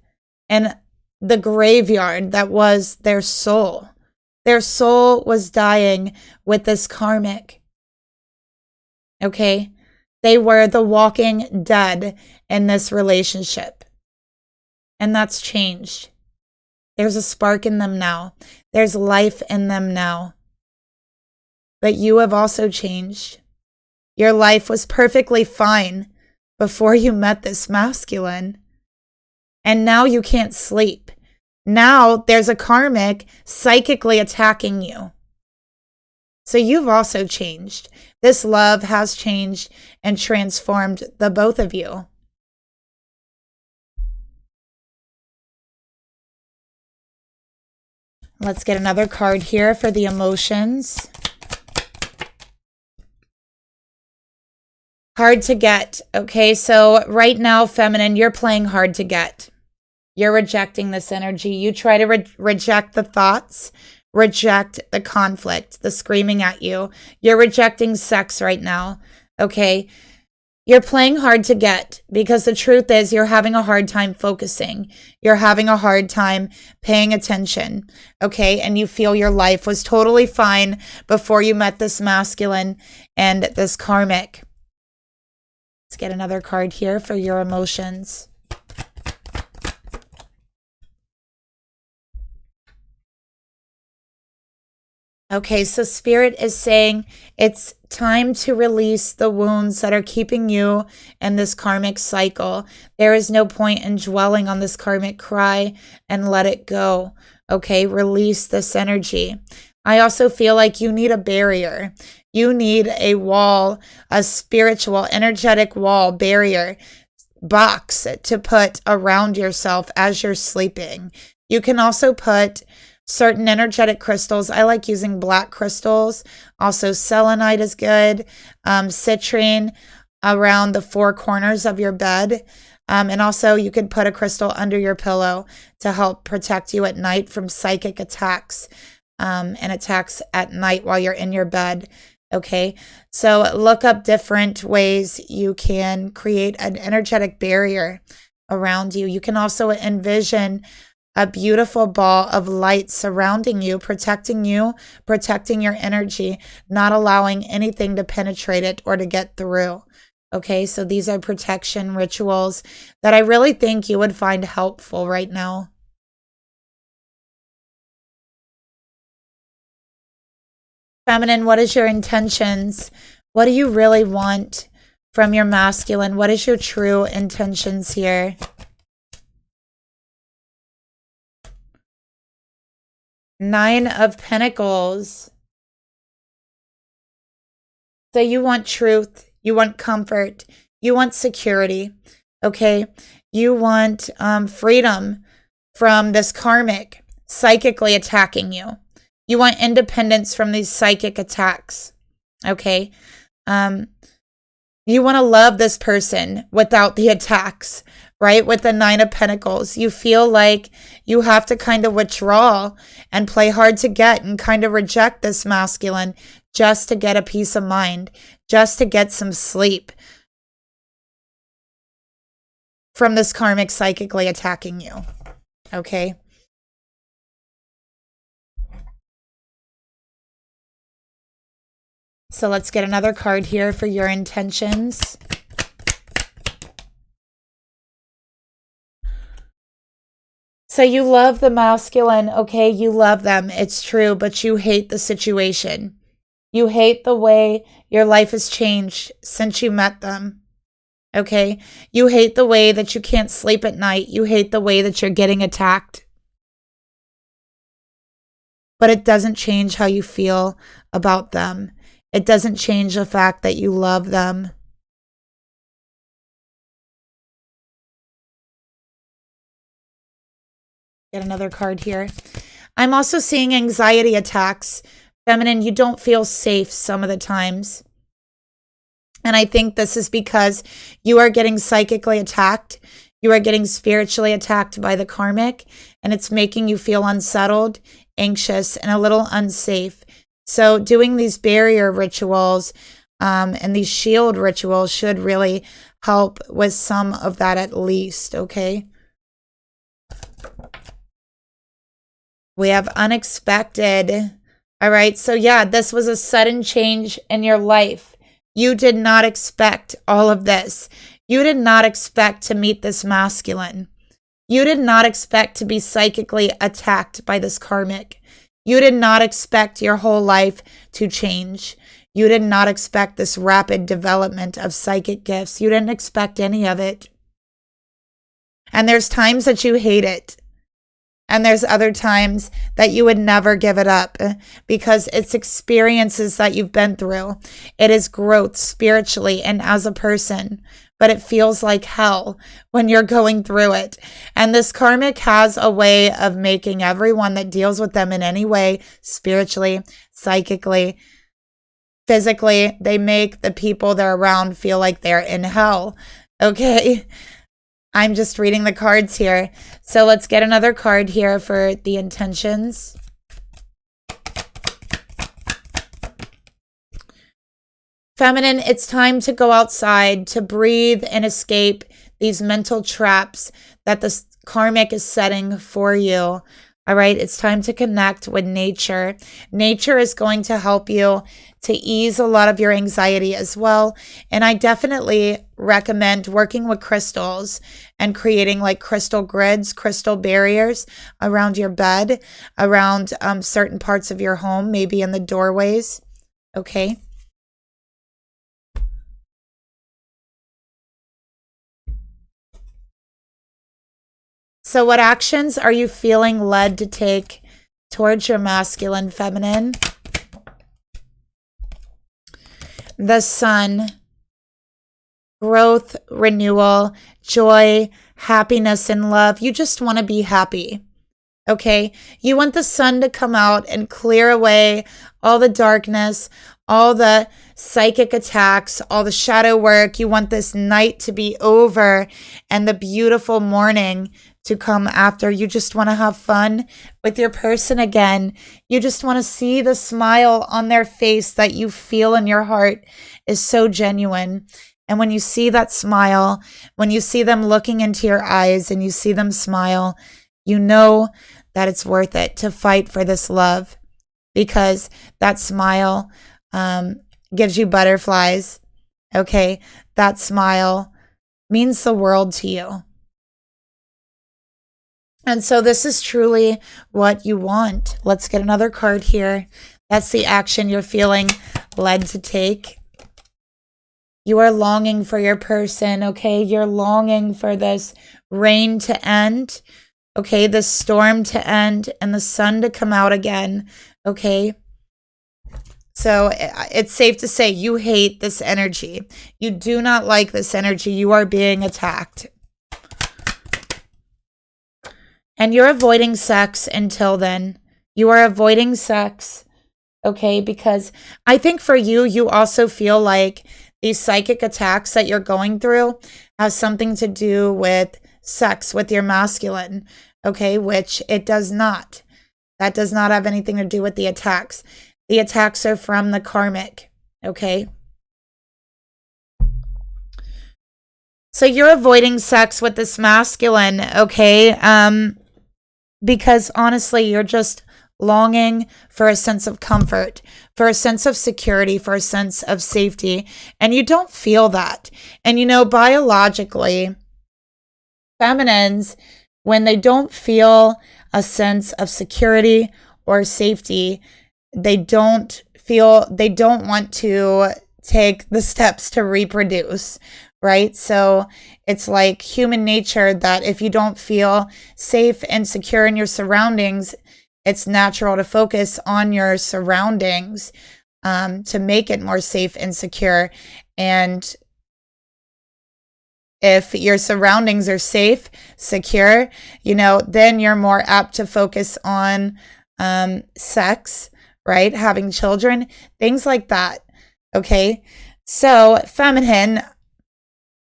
in the graveyard that was their soul. Their soul was dying with this karmic. Okay? They were the walking dead in this relationship. And that's changed. There's a spark in them now. There's life in them now. But you have also changed. Your life was perfectly fine before you met this masculine. And now you can't sleep. Now there's a karmic psychically attacking you. So you've also changed. This love has changed and transformed the both of you. Let's get another card here for the emotions. Hard to get. Okay, so right now, feminine, you're playing hard to get. You're rejecting this energy. You try to reject the thoughts, reject the conflict, the screaming at you. You're rejecting sex right now. Okay, you're playing hard to get, because the truth is you're having a hard time focusing. You're having a hard time paying attention, okay? And you feel your life was totally fine before you met this masculine and this karmic. Let's get another card here for your emotions. Okay, so Spirit is saying it's time to release the wounds that are keeping you in this karmic cycle. There is no point in dwelling on this karmic cry, and let it go. Okay, release this energy. I also feel like you need a barrier. You need a wall, a spiritual, energetic wall, barrier, box to put around yourself as you're sleeping. You can also put certain energetic crystals. I like using black crystals. Also, selenite is good. Citrine around the four corners of your bed. And also, you could put a crystal under your pillow to help protect you at night from psychic attacks and attacks at night while you're in your bed. Okay, so look up different ways you can create an energetic barrier around you. You can also envision a beautiful ball of light surrounding you, protecting your energy, not allowing anything to penetrate it or to get through. Okay, so these are protection rituals that I really think you would find helpful right now. Feminine, what is your intentions? What do you really want from your masculine? What is your true intentions here? Nine of Pentacles. So you want truth. You want comfort. You want security. Okay? You want freedom from this karmic psychically attacking you. You want independence from these psychic attacks. Okay? You want to love this person without the attacks, right? With the Nine of Pentacles, you feel like you have to kind of withdraw and play hard to get and kind of reject this masculine just to get a peace of mind, just to get some sleep from this karmic psychically attacking you. Okay? So let's get another card here for your intentions. So you love the masculine, okay? You love them. It's true, but you hate the situation. You hate the way your life has changed since you met them, okay? You hate the way that you can't sleep at night. You hate the way that you're getting attacked. But it doesn't change how you feel about them. It doesn't change the fact that you love them. Get another card here. I'm also seeing anxiety attacks. Feminine, you don't feel safe some of the times. And I think this is because you are getting psychically attacked. You are getting spiritually attacked by the karmic. And it's making you feel unsettled, anxious, and a little unsafe. So doing these barrier rituals and these shield rituals should really help with some of that at least, okay? We have unexpected. All right, so yeah, this was a sudden change in your life. You did not expect all of this. You did not expect to meet this masculine. You did not expect to be psychically attacked by this karmic. You did not expect your whole life to change. You did not expect this rapid development of psychic gifts. You didn't expect any of it. And there's times that you hate it. And there's other times that you would never give it up because it's experiences that you've been through. It is growth spiritually and as a person. But it feels like hell when you're going through it. And this karmic has a way of making everyone that deals with them in any way, spiritually, psychically, physically, they make the people they're around feel like they're in hell. Okay? I'm just reading the cards here. So let's get another card here for the intentions. Feminine, it's time to go outside, to breathe and escape these mental traps that the karmic is setting for you. All right, it's time to connect with nature. Nature is going to help you to ease a lot of your anxiety as well. And I definitely recommend working with crystals and creating like crystal grids, crystal barriers around your bed, around certain parts of your home, maybe in the doorways. Okay. So what actions are you feeling led to take towards your masculine, feminine? The sun, growth, renewal, joy, happiness, and love. You just want to be happy, okay? You want the sun to come out and clear away all the darkness, all the psychic attacks, all the shadow work. You want this night to be over and the beautiful morning to come after. You just want to have fun with your person again. You just want to see the smile on their face that you feel in your heart is so genuine. And when you see that smile, when you see them looking into your eyes and you see them smile, you know that it's worth it to fight for this love, because that smile gives you butterflies. Okay, that smile means the world to you. And so this is truly what you want. Let's get another card here. That's the action you're feeling led to take. You are longing for your person, okay? You're longing for this rain to end, okay? This storm to end and the sun to come out again, okay? So it's safe to say you hate this energy. You do not like this energy. You are being attacked. And you're avoiding sex until then. You are avoiding sex, okay? Because I think for you, you also feel like these psychic attacks that you're going through have something to do with sex with your masculine, okay? Which it does not. That does not have anything to do with the attacks. The attacks are from the karmic, okay? So you're avoiding sex with this masculine, okay? Because honestly, you're just longing for a sense of comfort, for a sense of security, for a sense of safety, and you don't feel that. And you know, biologically, feminines, when they don't feel a sense of security or safety, they don't want to take the steps to reproduce, right? So it's like human nature that if you don't feel safe and secure in your surroundings, it's natural to focus on your surroundings to make it more safe and secure. And if your surroundings are safe, secure, you know, then you're more apt to focus on sex, right? Having children, things like that. Okay. So feminine,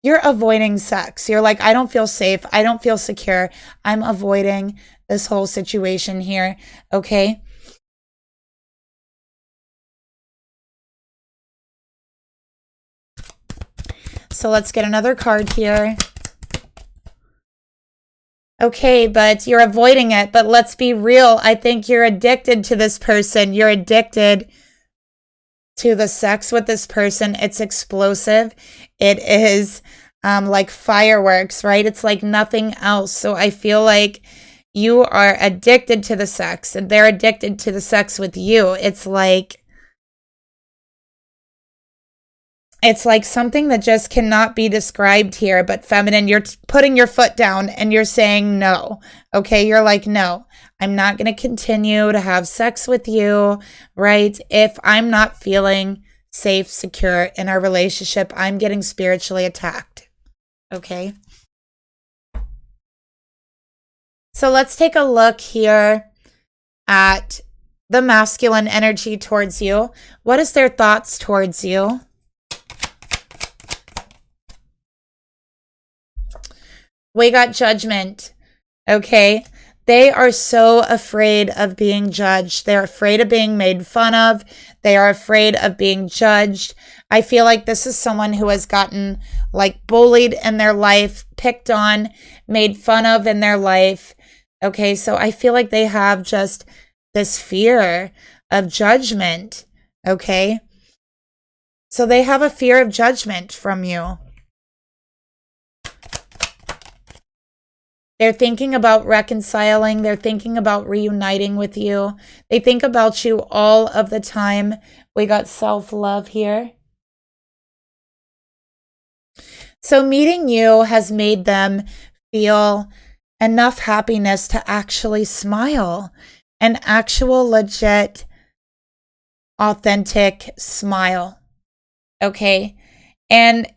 you're avoiding sex. You're like, I don't feel safe. I don't feel secure. I'm avoiding this whole situation here. Okay. So let's get another card here. Okay, but you're avoiding it. But let's be real. I think you're addicted to this person. You're addicted to the sex with this person. It's explosive. It is like fireworks, right? It's like nothing else. So I feel like you are addicted to the sex and they're addicted to the sex with you. It's like something that just cannot be described here. But feminine, you're putting your foot down and you're saying no. Okay, you're like, no, I'm not going to continue to have sex with you, right? If I'm not feeling safe, secure in our relationship, I'm getting spiritually attacked. Okay. So let's take a look here at the masculine energy towards you. What is their thoughts towards you? We got judgment. Okay. They are so afraid of being judged. They're afraid of being made fun of. They are afraid of being judged. I feel like this is someone who has gotten like bullied in their life, picked on, made fun of in their life. Okay, so I feel like they have just this fear of judgment. Okay, so they have a fear of judgment from you. They're thinking about reconciling. They're thinking about reuniting with you. They think about you all of the time. We got self-love here. So meeting you has made them feel enough happiness to actually smile. An actual, legit, authentic smile. Okay? And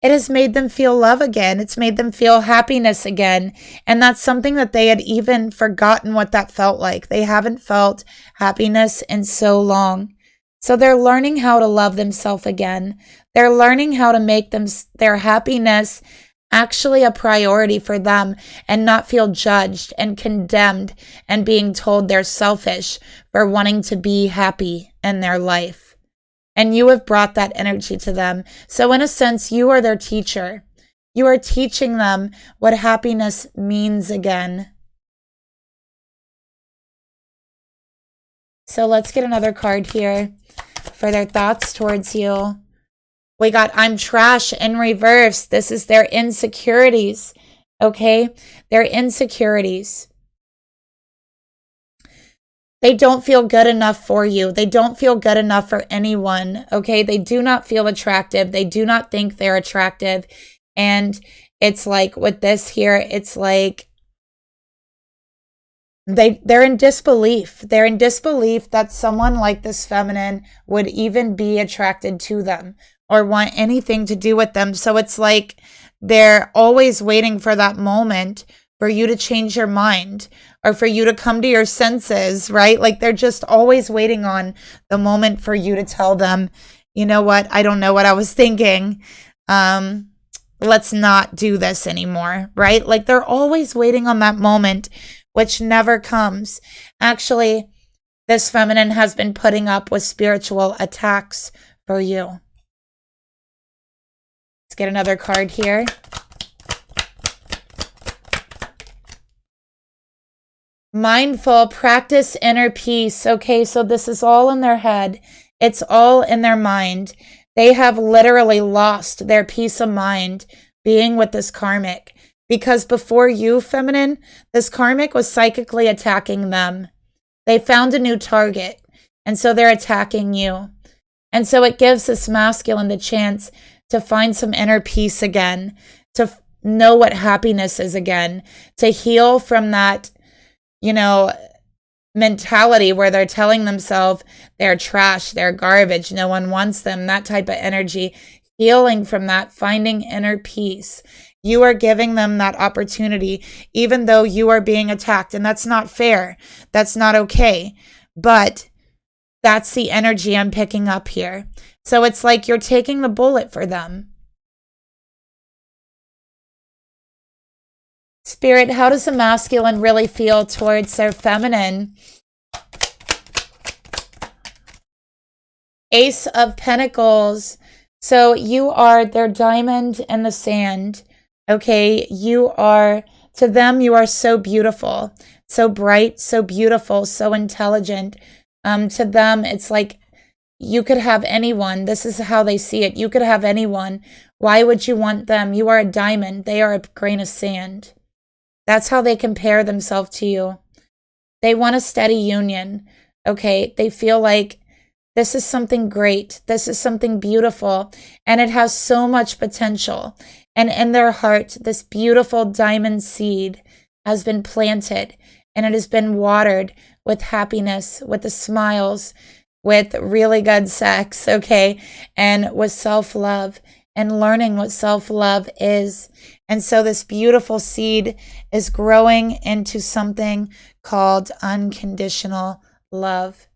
it has made them feel love again. It's made them feel happiness again. And that's something that they had even forgotten what that felt like. They haven't felt happiness in so long. So they're learning how to love themselves again. They're learning how to make their happiness actually a priority for them and not feel judged and condemned and being told they're selfish for wanting to be happy in their life. And you have brought that energy to them. So in a sense, you are their teacher. You are teaching them what happiness means again. So let's get another card here for their thoughts towards you. We got I'm trash in reverse. This is their insecurities. Okay? Their insecurities. They don't feel good enough for you. They don't feel good enough for anyone, okay? They do not feel attractive. They do not think they're attractive. And it's like with this here, it's like they're in disbelief. They're in disbelief that someone like this feminine would even be attracted to them or want anything to do with them. So it's like they're always waiting for that moment for you to change your mind or for you to come to your senses, right? Like they're just always waiting on the moment for you to tell them, you know what? I don't know what I was thinking. Let's not do this anymore, right? Like they're always waiting on that moment, which never comes. Actually, this feminine has been putting up with spiritual attacks for you. Let's get another card here. Mindful, practice inner peace. Okay, so this is all in their head. It's all in their mind. They have literally lost their peace of mind being with this karmic. Because before you, feminine, this karmic was psychically attacking them. They found a new target, and so they're attacking you. And so it gives this masculine the chance to find some inner peace again, to know what happiness is again, to heal from that, you know, mentality where they're telling themselves they're trash, they're garbage, no one wants them, that type of energy. Healing from that, finding inner peace. You are giving them that opportunity, even though you are being attacked. And that's not fair. That's not okay. But that's the energy I'm picking up here. So it's like you're taking the bullet for them. Spirit, how does the masculine really feel towards their feminine? Ace of Pentacles. So you are their diamond in the sand. Okay, you are, to them, you are so beautiful, so bright, so beautiful, so intelligent. To them, it's like you could have anyone. This is how they see it. You could have anyone. Why would you want them? You are a diamond. They are a grain of sand. That's how they compare themselves to you. They want a steady union. Okay, they feel like this is something great. This is something beautiful. And it has so much potential. And in their heart, this beautiful diamond seed has been planted. And it has been watered with happiness, with the smiles, with really good sex, okay? And with self-love and learning what self-love is. And so this beautiful seed is growing into something called unconditional love.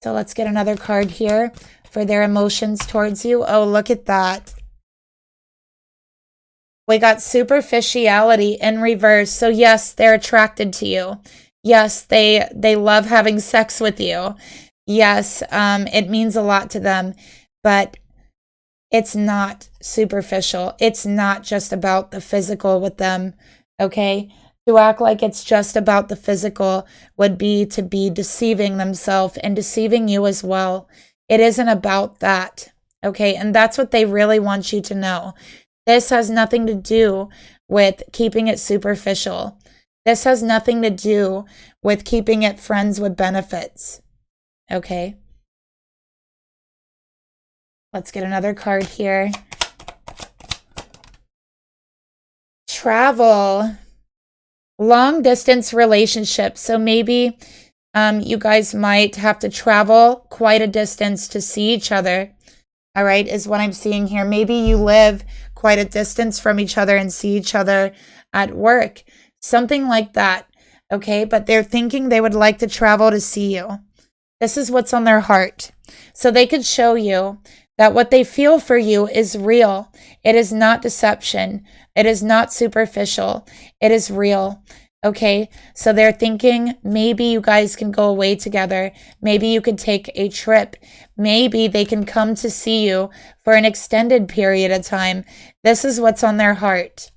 So let's get another card here for their emotions towards you. Oh, look at that. We got superficiality in reverse. So yes, they're attracted to you. Yes, they love having sex with you. Yes, it means a lot to them, but it's not superficial. It's not just about the physical with them, okay? To act like it's just about the physical would be to be deceiving themselves and deceiving you as well. It isn't about that, okay? And that's what they really want you to know. This has nothing to do with keeping it superficial. This has nothing to do with keeping it friends with benefits, okay? Let's get another card here. Travel. Long distance relationships. So maybe you guys might have to travel quite a distance to see each other. All right, is what I'm seeing here. Maybe you live quite a distance from each other and see each other at work. Something like that. Okay, but they're thinking they would like to travel to see you. This is what's on their heart. So they could show you that what they feel for you is real. It is not deception. It is not superficial. It is real. Okay, so they're thinking maybe you guys can go away together. Maybe you could take a trip. Maybe they can come to see you for an extended period of time. This is what's on their heart.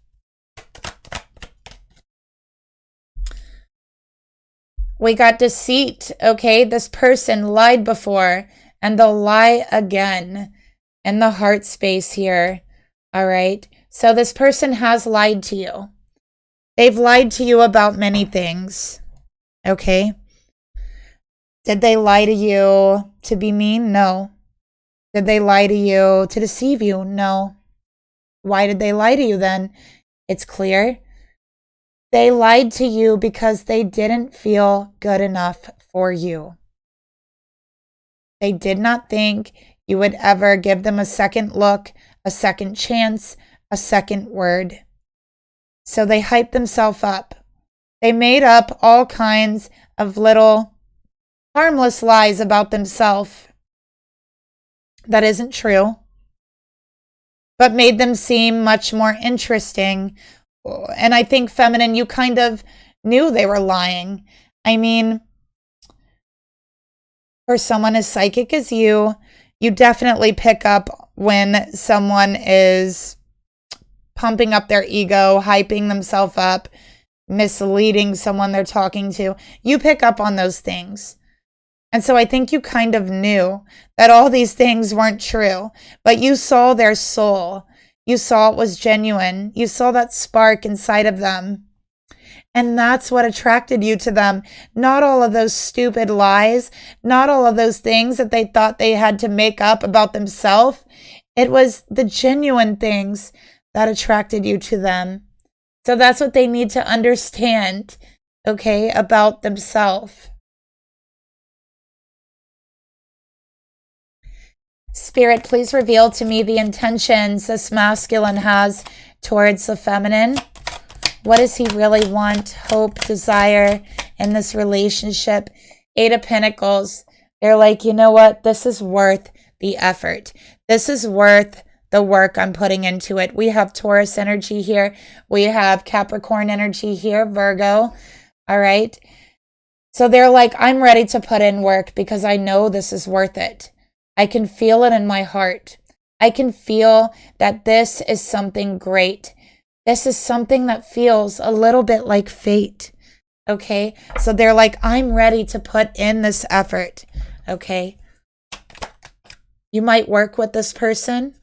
We got deceit. Okay, this person lied before and they'll lie again in the heart space here. All right, so this person has lied to you. They've lied to you about many things, okay? Did they lie to you to be mean? No. Did they lie to you to deceive you? No. Why did they lie to you then? It's clear. They lied to you because they didn't feel good enough for you. They did not think you would ever give them a second look, a second chance, a second word. So they hyped themselves up. They made up all kinds of little harmless lies about themselves that isn't true, but made them seem much more interesting. And I think, feminine, you kind of knew they were lying. I mean, for someone as psychic as you definitely pick up when someone is pumping up their ego, hyping themselves up, misleading someone they're talking to. You pick up on those things. And so I think you kind of knew that all these things weren't true, but you saw their soul. You saw it was genuine. You saw that spark inside of them. And that's what attracted you to them. Not all of those stupid lies, not all of those things that they thought they had to make up about themselves. It was the genuine things that attracted you to them. So that's what they need to understand, okay, about themselves. Spirit, please reveal to me the intentions this masculine has towards the feminine. What does he really want, hope, desire in this relationship? 8 of Pentacles. They're like, you know what? This is worth the effort. This is worth the work I'm putting into it. We have Taurus energy here. We have Capricorn energy here, Virgo. All right. So they're like, I'm ready to put in work because I know this is worth it. I can feel it in my heart. I can feel that this is something great. This is something that feels a little bit like fate. Okay. So they're like, I'm ready to put in this effort. Okay. You might work with this person.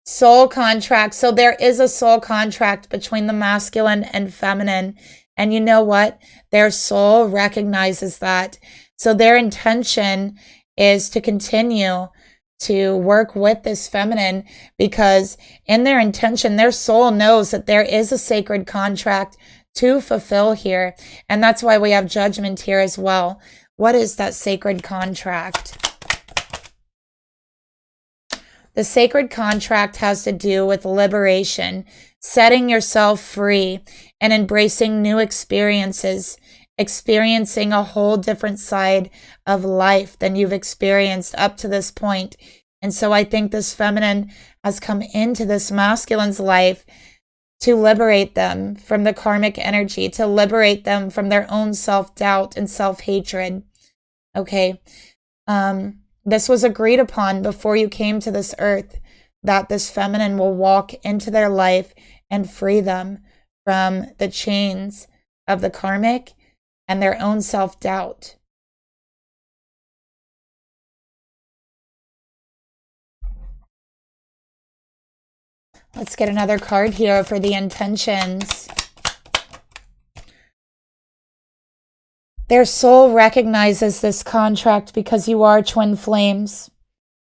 Soul contract. So there is a soul contract between the masculine and feminine. And you know what? Their soul recognizes that. So their intention is to continue to work with this feminine, because in their intention, their soul knows that there is a sacred contract to fulfill here. And that's why we have Judgment here as well. What is that sacred contract? The sacred contract has to do with liberation, setting yourself free and embracing new experiences, experiencing a whole different side of life than you've experienced up to this point. And so I think this feminine has come into this masculine's life to liberate them from the karmic energy, to liberate them from their own self-doubt and self-hatred. Okay. This was agreed upon before you came to this earth, that this feminine will walk into their life and free them from the chains of the karmic and their own self-doubt. Let's get another card here for the intentions. Their soul recognizes this contract because you are twin flames.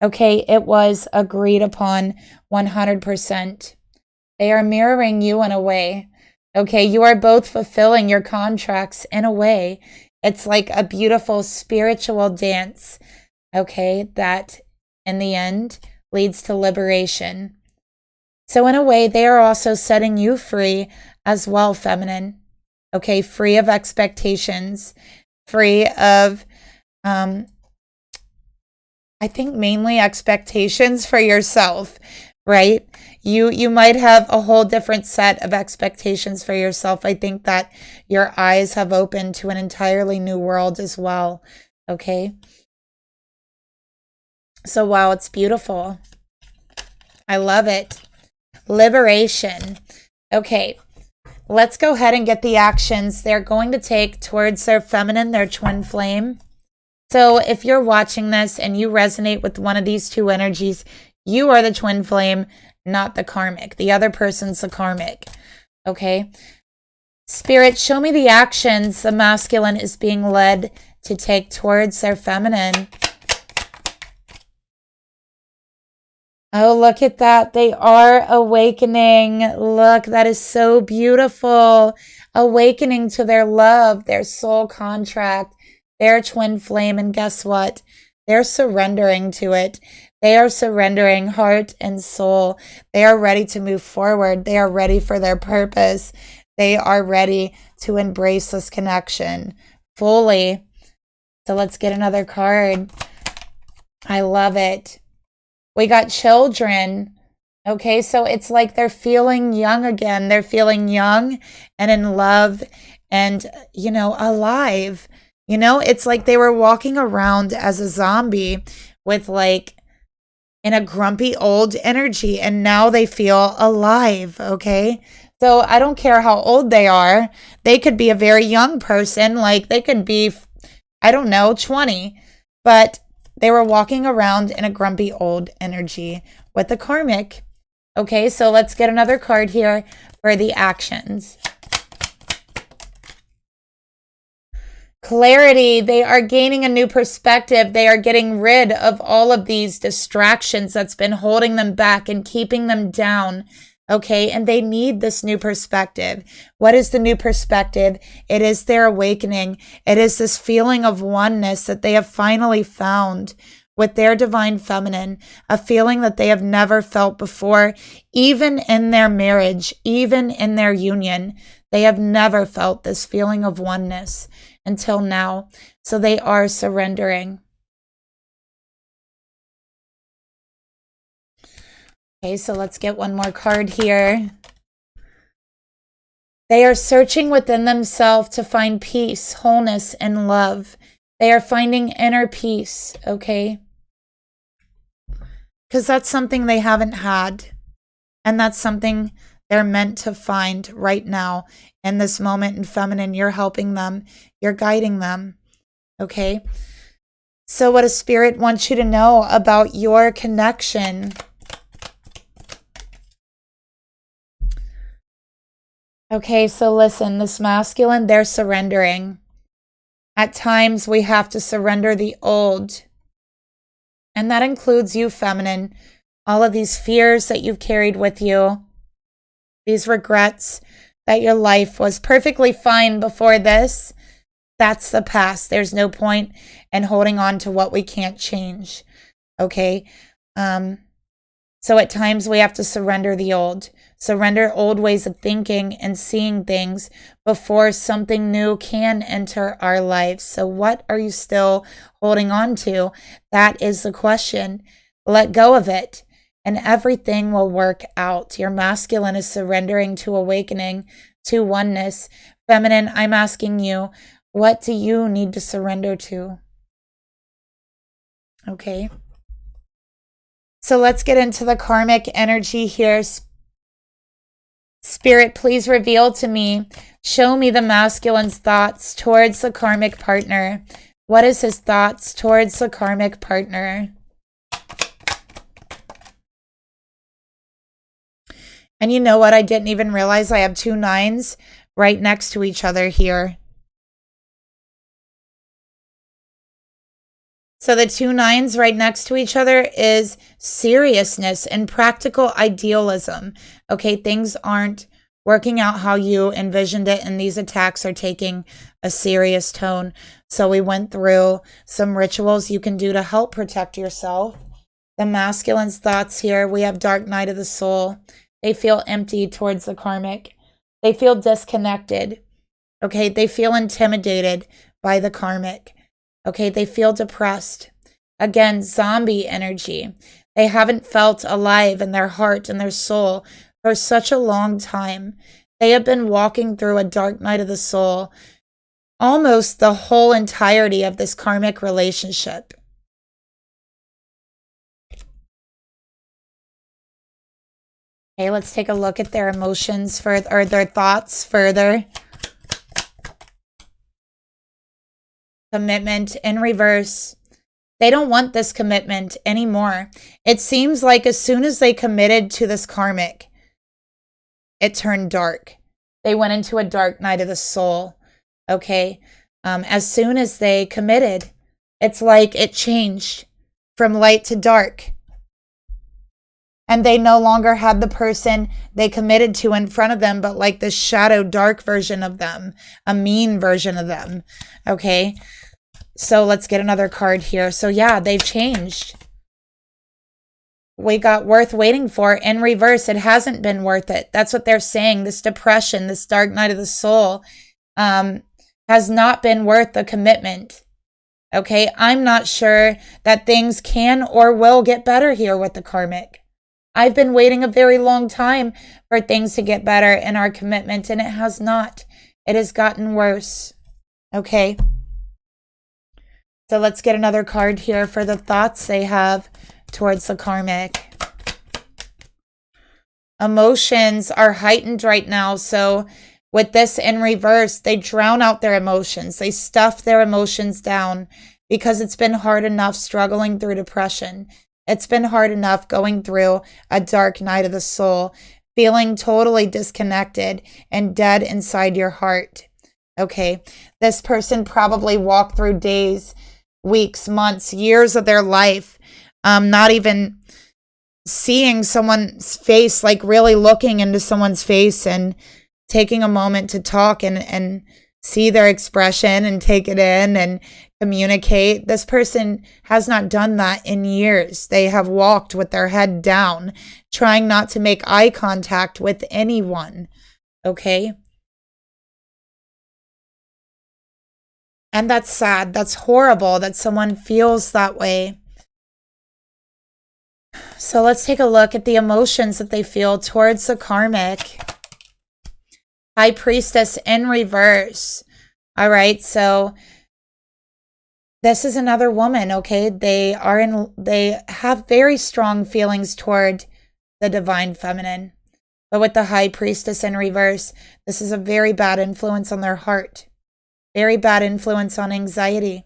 Okay, it was agreed upon 100%. They are mirroring you in a way. Okay, you are both fulfilling your contracts in a way. It's like a beautiful spiritual dance, okay, that in the end leads to liberation. So in a way, they are also setting you free as well, feminine. Okay, free of expectations, free of, I think mainly expectations for yourself, right? You might have a whole different set of expectations for yourself. I think that your eyes have opened to an entirely new world as well, okay? So wow, it's beautiful. I love it. Liberation. Okay. Let's go ahead and get the actions they're going to take towards their feminine, their twin flame. So if you're watching this and you resonate with one of these two energies, you are the twin flame, not the karmic. The other person's the karmic. Okay? Spirit, show me the actions the masculine is being led to take towards their feminine. Oh, look at that. They are awakening. Look, that is so beautiful. Awakening to their love, their soul contract, their twin flame. And guess what? They're surrendering to it. They are surrendering heart and soul. They are ready to move forward. They are ready for their purpose. They are ready to embrace this connection fully. So let's get another card. I love it. We got children. Okay, so it's like they're feeling young again. They're feeling young and in love and, you know, alive. You know, it's like they were walking around as a zombie with like in a grumpy old energy, and now they feel alive, okay? So I don't care how old they are. They could be a very young person, like they could be, I don't know, 20, but they were walking around in a grumpy old energy with the karmic. Okay, so let's get another card here for the actions. Clarity. They are gaining a new perspective. They are getting rid of all of these distractions that's been holding them back and keeping them down. Okay, and they need this new perspective. What is the new perspective? It is their awakening. It is this feeling of oneness that they have finally found with their divine feminine, a feeling that they have never felt before, even in their marriage, even in their union. They have never felt this feeling of oneness until now. So they are surrendering. Okay, so let's get one more card here. They are searching within themselves to find peace, wholeness, and love. They are finding inner peace, okay? Because that's something they haven't had. And that's something they're meant to find right now in this moment in feminine. You're helping them. You're guiding them, okay? So what does Spirit want you to know about your connection? Okay, so listen, this masculine, they're surrendering. At times, we have to surrender the old. And that includes you, feminine. All of these fears that you've carried with you. These regrets that your life was perfectly fine before this. That's the past. There's no point in holding on to what we can't change. Okay? So at times, we have to surrender the old. Surrender old ways of thinking and seeing things before something new can enter our lives. So what are you still holding on to? That is the question. Let go of it and everything will work out. Your masculine is surrendering to awakening, to oneness. Feminine, I'm asking you, what do you need to surrender to? Okay. So let's get into the karmic energy here. Spirit, please reveal to me, show me the masculine's thoughts towards the karmic partner. What is his thoughts towards the karmic partner? And you know what? I didn't even realize I have 2 9s right next to each other here. So the 2 9s right next to each other is seriousness and practical idealism. Okay, things aren't working out how you envisioned it, and these attacks are taking a serious tone. So we went through some rituals you can do to help protect yourself. The masculine's thoughts here, we have dark night of the soul. They feel empty towards the karmic. They feel disconnected. Okay, they feel intimidated by the karmic. Okay, they feel depressed. Again, zombie energy. They haven't felt alive in their heart and their soul for such a long time. They have been walking through a dark night of the soul almost the whole entirety of this karmic relationship. Okay, let's take a look at their emotions further, or their thoughts further. Commitment in reverse. They don't want this commitment anymore. It seems like as soon as they committed to this karmic, it turned dark. They went into a dark night of the soul. Okay. As soon as they committed, it's like it changed from light to dark. And they no longer had the person they committed to in front of them, but like this shadow dark version of them, a mean version of them. Okay. So let's get another card here. So yeah, they've changed. We got worth waiting for in reverse. It hasn't been worth it. That's what they're saying. This depression, this dark night of the soul, has not been worth the commitment. Okay. I'm not sure that things can or will get better here with the karmic. I've been waiting a very long time for things to get better in our commitment, and it has not. It has gotten worse. Okay. So let's get another card here for the thoughts they have towards the karmic. Emotions are heightened right now. So with this in reverse, they drown out their emotions. They stuff their emotions down because it's been hard enough struggling through depression. It's been hard enough going through a dark night of the soul, feeling totally disconnected and dead inside your heart. Okay, this person probably walked through days, weeks, months, years of their life, not even seeing someone's face, like really looking into someone's face and taking a moment to talk and see their expression and take it in and communicate. This person has not done that in years. They have walked with their head down, trying not to make eye contact with anyone. Okay? And that's sad. That's horrible that someone feels that way. So let's take a look at the emotions that they feel towards the karmic. High Priestess in reverse. All right, so this is another woman, okay? They have very strong feelings toward the divine feminine. But with the High Priestess in reverse, this is a very bad influence on their heart. Very bad influence on anxiety.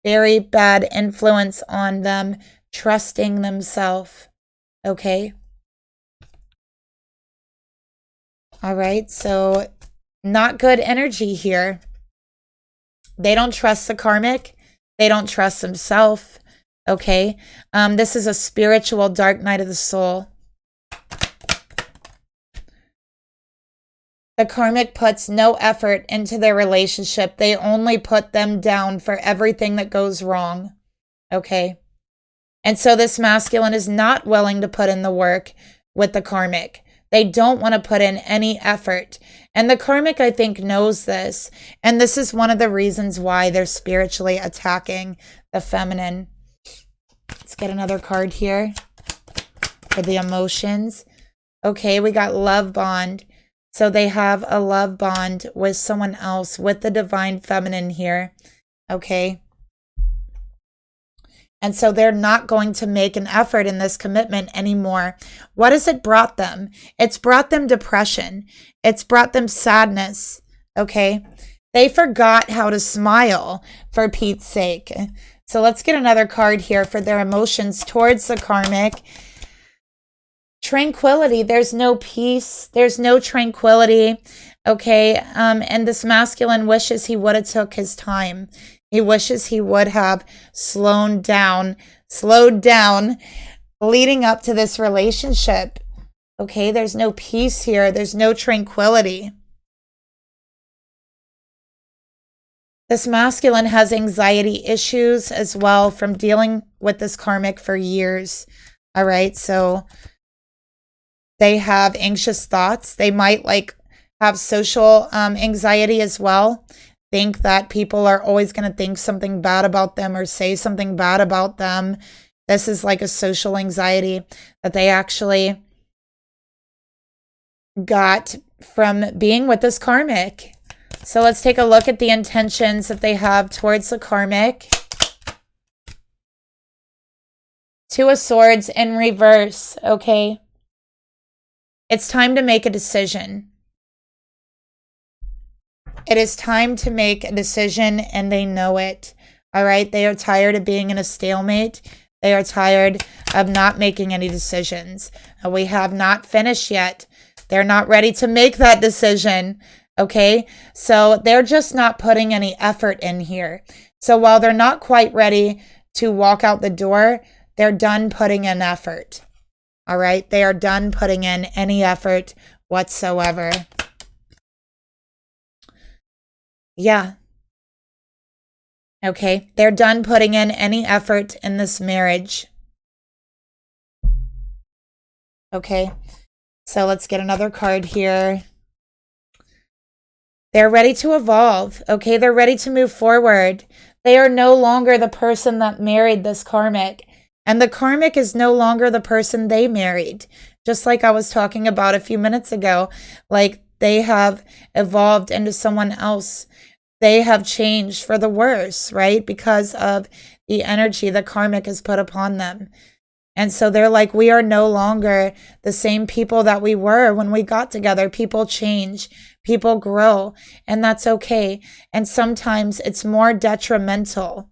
Very bad influence on them trusting themselves. Okay? All right, so not good energy here. They don't trust the karmic. They don't trust themselves. Okay? This is a spiritual dark night of the soul. The karmic puts no effort into their relationship. They only put them down for everything that goes wrong. Okay? And so this masculine is not willing to put in the work with the karmic. They don't want to put in any effort. And the karmic, I think, knows this. And this is one of the reasons why they're spiritually attacking the feminine. Let's get another card here for the emotions. Okay, we got love bond. So they have a love bond with someone else, with the divine feminine here. Okay. And so they're not going to make an effort in this commitment anymore. What has it brought them? It's brought them depression. It's brought them sadness. Okay. They forgot how to smile, for Pete's sake. So let's get another card here for their emotions towards the karmic. Tranquility. There's no peace. There's no tranquility. Okay. And this masculine wishes he would have took his time. He wishes he would have slowed down leading up to this relationship. Okay, there's no peace here. There's no tranquility. This masculine has anxiety issues as well from dealing with this karmic for years. All right, so they have anxious thoughts. They might have social anxiety as well. Think that people are always going to think something bad about them or say something bad about them. This is like a social anxiety that they actually got from being with this karmic. So let's take a look at the intentions that they have towards the karmic. Two of Swords in reverse, okay? It's time to make a decision. It is time to make a decision, and they know it. All right? They are tired of being in a stalemate. They are tired of not making any decisions. We have not finished yet. They're not ready to make that decision. Okay? So they're just not putting any effort in here. So while they're not quite ready to walk out the door, they're done putting in effort. All right? They are done putting in any effort whatsoever. Yeah. Okay. They're done putting in any effort in this marriage. Okay. So let's get another card here. They're ready to evolve. Okay. They're ready to move forward. They are no longer the person that married this karmic. And the karmic is no longer the person they married. Just like I was talking about a few minutes ago. Like they have evolved into someone else. They have changed for the worse, right? Because of the energy the karmic has put upon them. And so they're like, we are no longer the same people that we were when we got together. People change, people grow, and that's okay. And sometimes it's more detrimental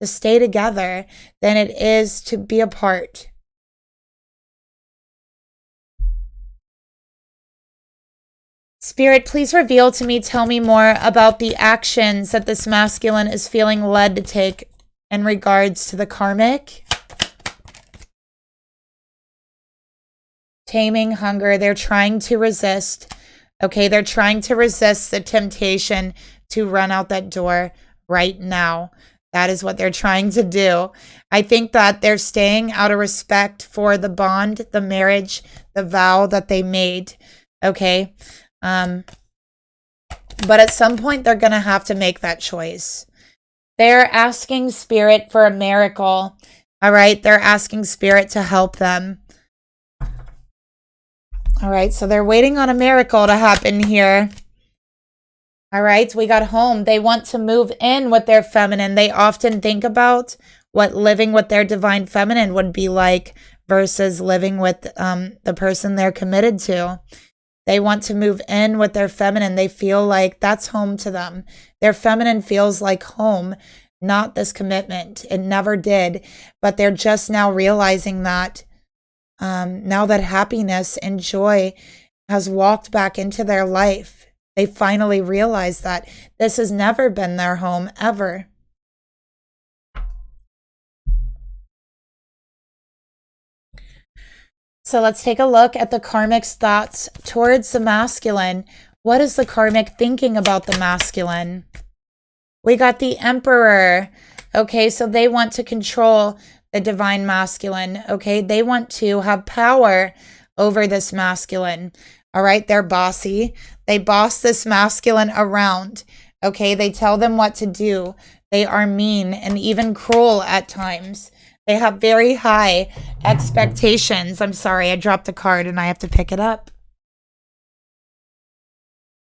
to stay together than it is to be apart. Spirit, please reveal to me, tell me more about the actions that this masculine is feeling led to take in regards to the karmic. Taming hunger. They're trying to resist. Okay, they're trying to resist the temptation to run out that door right now. That is what they're trying to do. I think that they're staying out of respect for the bond, the marriage, the vow that they made. Okay. But at some point, they're going to have to make that choice. They're asking Spirit for a miracle. All right. They're asking Spirit to help them. All right, so they're waiting on a miracle to happen here. All right, we got home. They want to move in with their feminine. They often think about what living with their divine feminine would be like versus living with the person they're committed to. They want to move in with their feminine. They feel like that's home to them. Their feminine feels like home, not this commitment. It never did, but they're just now realizing that. Now that happiness and joy has walked back into their life, they finally realize that this has never been their home ever. So let's take a look at the karmic's thoughts towards the masculine. What is the karmic thinking about the masculine? We got the Emperor. Okay, so they want to control the divine masculine. Okay, they want to have power over this masculine. All right, they're bossy. They boss this masculine around. Okay, they tell them what to do. They are mean and even cruel at times. They have very high expectations. I'm sorry, I dropped a card and I have to pick it up.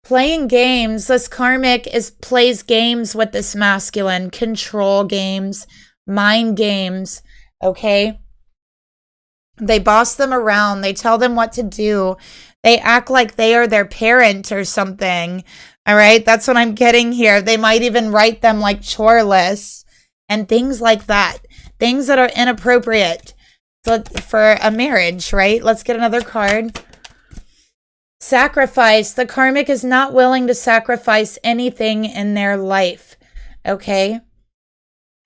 Playing games. This karmic plays games with this masculine. Control games. Mind games, okay? They boss them around. They tell them what to do. They act like they are their parent or something, all right? That's what I'm getting here. They might even write them like chore lists and things like that. Things that are inappropriate for a marriage, right? Let's get another card. Sacrifice. The karmic is not willing to sacrifice anything in their life, okay?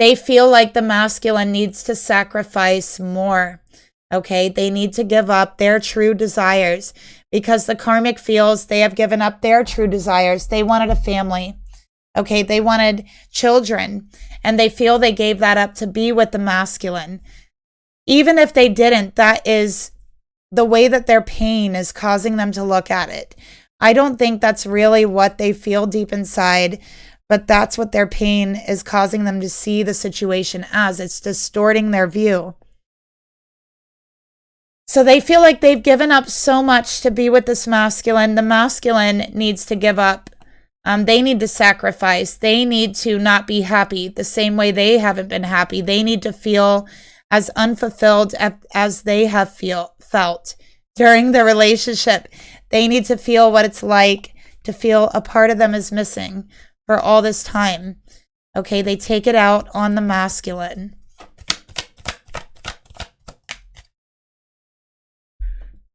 They feel like the masculine needs to sacrifice more, okay? They need to give up their true desires because the karmic feels they have given up their true desires. They wanted a family, okay? They wanted children, and they feel they gave that up to be with the masculine. Even if they didn't, that is the way that their pain is causing them to look at it. I don't think that's really what they feel deep inside, but that's what their pain is causing them to see the situation as. It's distorting their view. So they feel like they've given up so much to be with this masculine. The masculine needs to give up. They need to sacrifice. They need to not be happy the same way they haven't been happy. They need to feel as unfulfilled as they have felt during the relationship. They need to feel what it's like to feel a part of them is missing for all this time. Okay, they take it out on the masculine.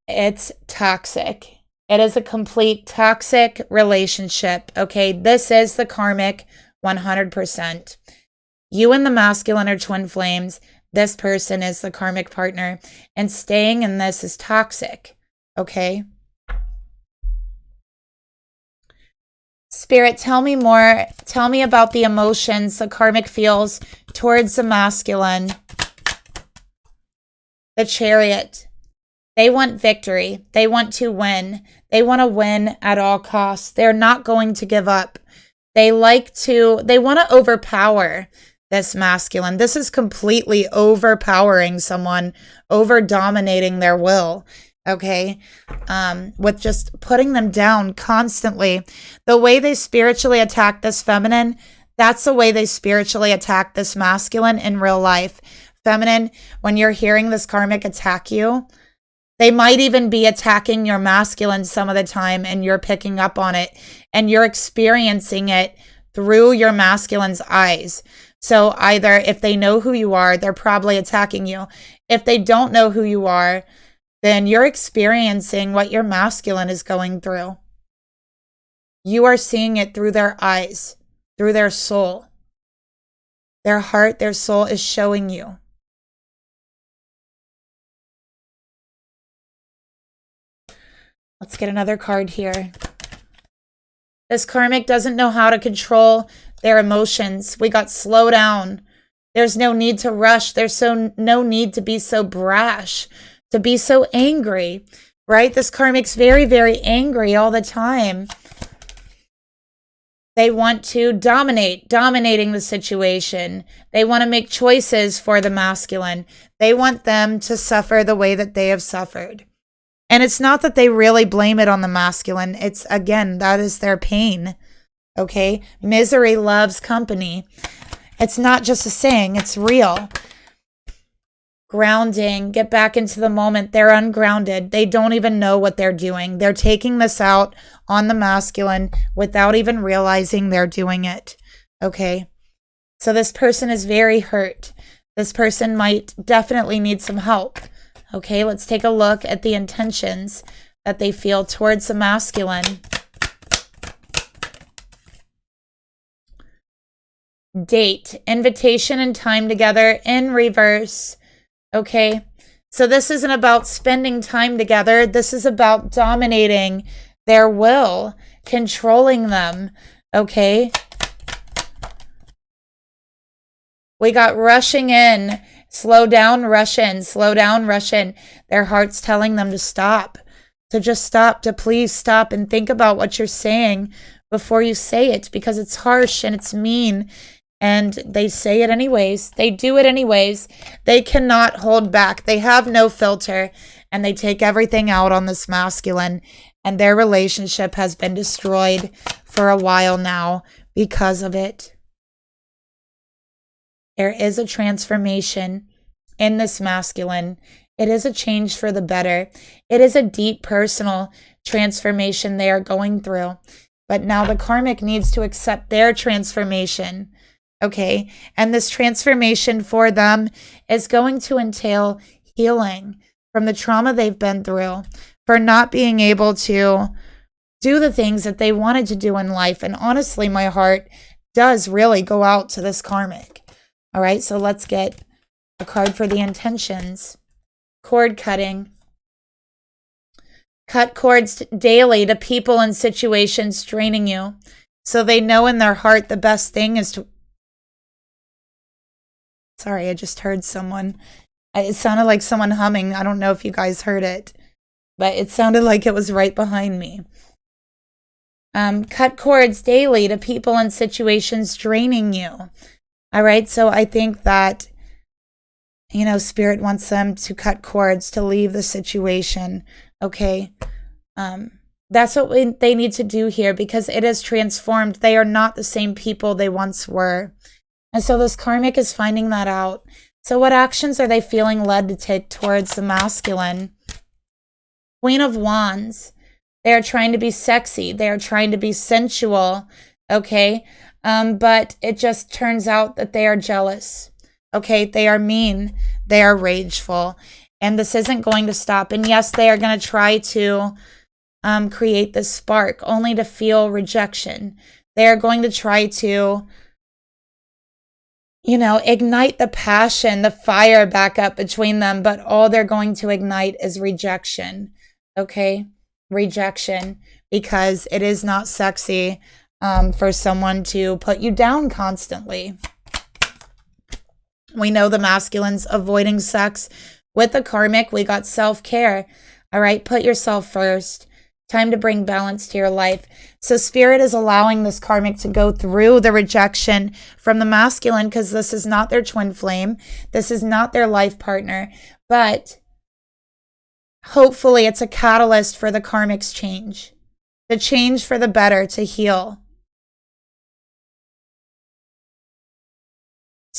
It's toxic. It is a complete toxic relationship. Okay, this is the karmic 100%. You and the masculine are twin flames. This person is the karmic partner. And staying in this is toxic. Okay? Spirit, tell me more. Tell me about the emotions the karmic feels towards the masculine. The Chariot. They want victory. They want to win. They want to win at all costs. They're not going to give up. They want to overpower this masculine. This is completely overpowering someone, over dominating their will. Okay, with just putting them down constantly. The way they spiritually attack this feminine, that's the way they spiritually attack this masculine in real life. feminine, when you're hearing this karmic attack you, they might even be attacking your masculine some of the time, and you're picking up on it, and you're experiencing it through your masculine's eyes. So either if they know who you are, they're probably attacking you. If they don't know who you are, then you're experiencing what your masculine is going through. You are seeing it through their eyes, through their soul. Their heart, their soul is showing you. Let's get another card here. This karmic doesn't know how to control their emotions. We got slow down. There's no need to rush. There's no need to be so brash, to be so angry, right? This karmic's very, very angry all the time. They want to dominating the situation. They want to make choices for the masculine. They want them to suffer the way that they have suffered. And it's not that they really blame it on the masculine. It's, again, that is their pain. Okay? Misery loves company. It's not just a saying, it's real. Grounding, get back into the moment. They're ungrounded. They don't even know what they're doing. They're taking this out on the masculine without even realizing they're doing it. Okay? So this person is very hurt. This person might definitely need some help. Okay, let's take a look at the intentions that they feel towards the masculine. Date, invitation and time together in reverse. Okay, so this isn't about spending time together. This is about dominating their will, controlling them. Okay, we got rushing in. Slow down, rush in. Slow down, rush in. Their heart's telling them to stop. To just stop. To please stop and think about what you're saying before you say it, because it's harsh and it's mean. And they say it anyways. They do it anyways. They cannot hold back. They have no filter. And they take everything out on this masculine. And their relationship has been destroyed for a while now because of it. There is a transformation in this masculine. It is a change for the better. It is a deep personal transformation they are going through. But now the karmic needs to accept their transformation. Okay? And this transformation for them is going to entail healing from the trauma they've been through, for not being able to do the things that they wanted to do in life. And honestly, my heart does really go out to this karmic. All right, so let's get a card for the intentions. Cord cutting. Cut cords daily to people and situations draining you. So they know in their heart the best thing is to... Sorry, I just heard someone. It sounded like someone humming. I don't know if you guys heard it, but it sounded like it was right behind me. Cut cords daily to people and situations draining you. All right, so I think that, you know, Spirit wants them to cut cords, to leave the situation, okay? That's what they need to do here, because it is transformed. They are not the same people they once were. And so this karmic is finding that out. So what actions are they feeling led to take towards the masculine? Queen of Wands. They are trying to be sexy. They are trying to be sensual, okay? But it just turns out that they are jealous. Okay, they are mean. They are rageful. And this isn't going to stop. And yes, they are going to try to create this spark only to feel rejection. They are going to try to, you know, ignite the passion, the fire back up between them. But all they're going to ignite is rejection. Okay, rejection. Because it is not sexy for someone to put you down constantly. We know the masculine's avoiding sex. With the karmic, we got self-care. All right, put yourself first. Time to bring balance to your life. So Spirit is allowing this karmic to go through the rejection from the masculine, because this is not their twin flame. This is not their life partner. But hopefully it's a catalyst for the karmic's change. The change for the better, to heal.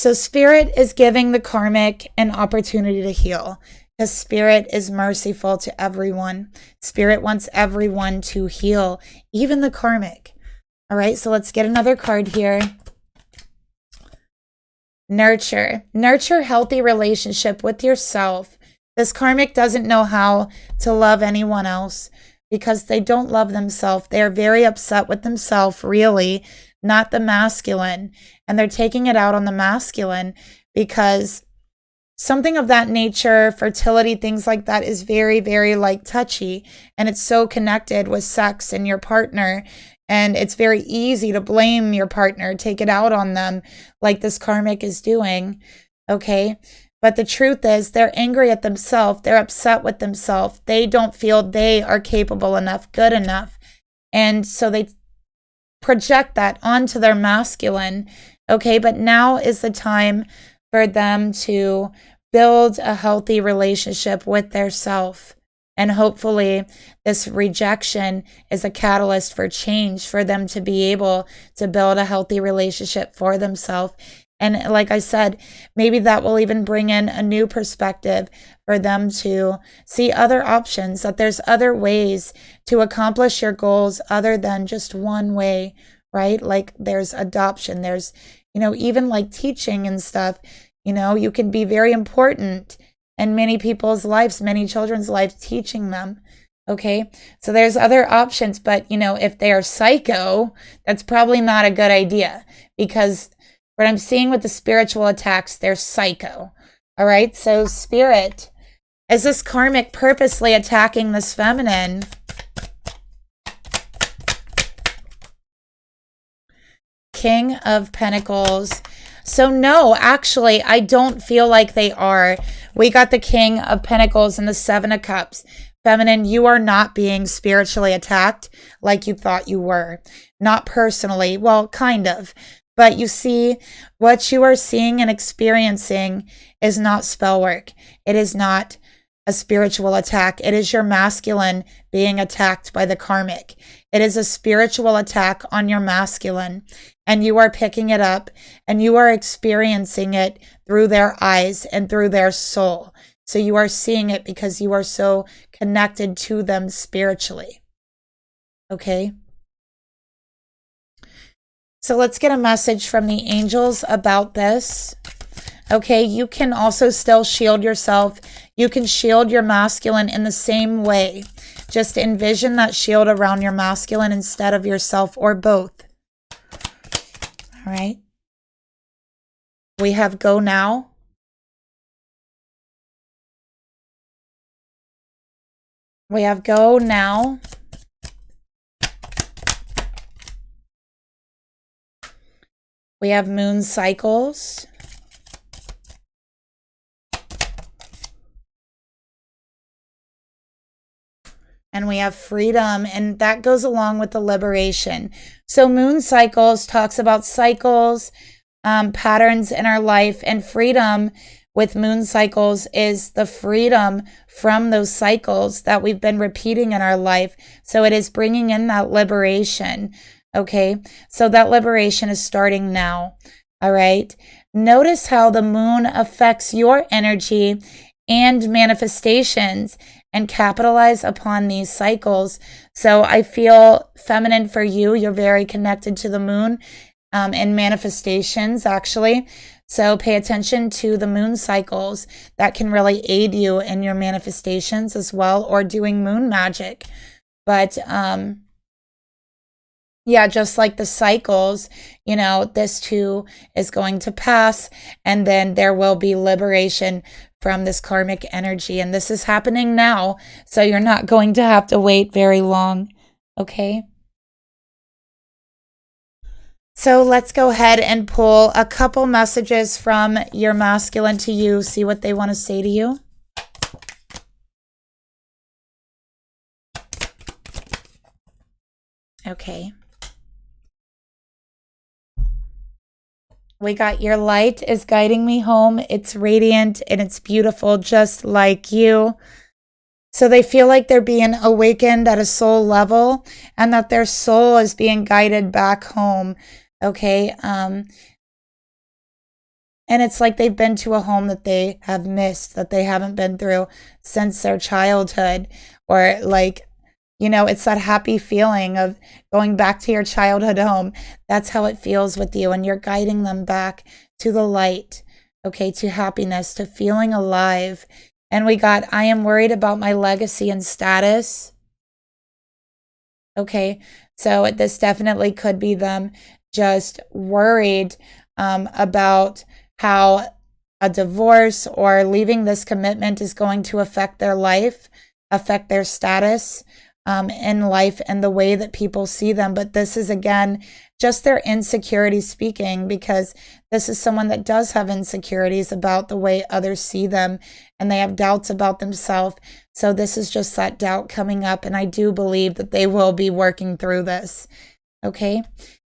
So Spirit is giving the karmic an opportunity to heal, because Spirit is merciful to everyone. Spirit wants everyone to heal, even the karmic. All right, so let's get another card here. Nurture. Nurture healthy relationship with yourself. This karmic doesn't know how to love anyone else because they don't love themselves. They're very upset with themselves, really, not the masculine. And they're taking it out on the masculine because something of that nature, fertility, things like that, is very, very like touchy. And it's so connected with sex and your partner. And it's very easy to blame your partner, take it out on them like this karmic is doing. Okay. But the truth is they're angry at themselves. They're upset with themselves. They don't feel they are capable enough, good enough. And so they project that onto their masculine. Okay. But now is the time for them to build a healthy relationship with their self. And hopefully this rejection is a catalyst for change, for them to be able to build a healthy relationship for themselves. And like I said, maybe that will even bring in a new perspective for them to see other options, that there's other ways to accomplish your goals other than just one way, right? Like there's adoption, there's, even like teaching and stuff, you can be very important in many people's lives, many children's lives, teaching them. Okay, so there's other options, but if they are psycho, that's probably not a good idea, because what I'm seeing with the spiritual attacks, they're psycho. All right, so Spirit, is this karmic purposely attacking this feminine? King of Pentacles. So no, actually, I don't feel like they are. We got the King of Pentacles and the Seven of Cups. Feminine, you are not being spiritually attacked like you thought you were. Not personally. Well, kind of. But you see, what you are seeing and experiencing is not spell work. It is not a spiritual attack. It is your masculine being attacked by the karmic. It is a spiritual attack on your masculine. And you are picking it up and you are experiencing it through their eyes and through their soul. So you are seeing it because you are so connected to them spiritually. Okay? So let's get a message from the angels about this. Okay, you can also still shield yourself. You can shield your masculine in the same way. Just envision that shield around your masculine instead of yourself, or both. All right. We have go now. We have go now. We have moon cycles. And we have freedom, and that goes along with the liberation. So moon cycles talks about cycles, patterns in our life, and freedom with moon cycles is the freedom from those cycles that we've been repeating in our life. So it is bringing in that liberation. Okay, so that liberation is starting now. All right. Notice how the moon affects your energy and manifestations, and capitalize upon these cycles. So I feel feminine for you. You're very connected to the moon and manifestations, actually. So pay attention to the moon cycles. That can really aid you in your manifestations as well, or doing moon magic. But yeah, just like the cycles, this too is going to pass, and then there will be liberation from this karmic energy. And this is happening now, so you're not going to have to wait very long. Okay? So let's go ahead and pull a couple messages from your masculine to you, see what they want to say to you. Okay. We got your light is guiding me home. It's radiant and it's beautiful, just like you. So they feel like they're being awakened at a soul level, and that their soul is being guided back home. Okay. And it's like they've been to a home that they have missed, that they haven't been through since their childhood. Or like, it's that happy feeling of going back to your childhood home. That's how it feels with you. And you're guiding them back to the light, okay, to happiness, to feeling alive. And we got, I am worried about my legacy and status. Okay, so this definitely could be them just worried about how a divorce or leaving this commitment is going to affect their life, affect their status in life and the way that people see them. But this is, again, just their insecurity speaking, because this is someone that does have insecurities about the way others see them, and they have doubts about themselves. So this is just that doubt coming up, and I do believe that they will be working through this. Okay,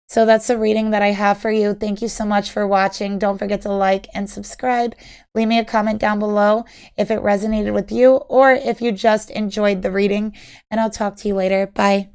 so that's the reading that I have for you. Thank you so much for watching. Don't forget to like and subscribe. Leave me a comment down below if it resonated with you or if you just enjoyed the reading, and I'll talk to you later. Bye.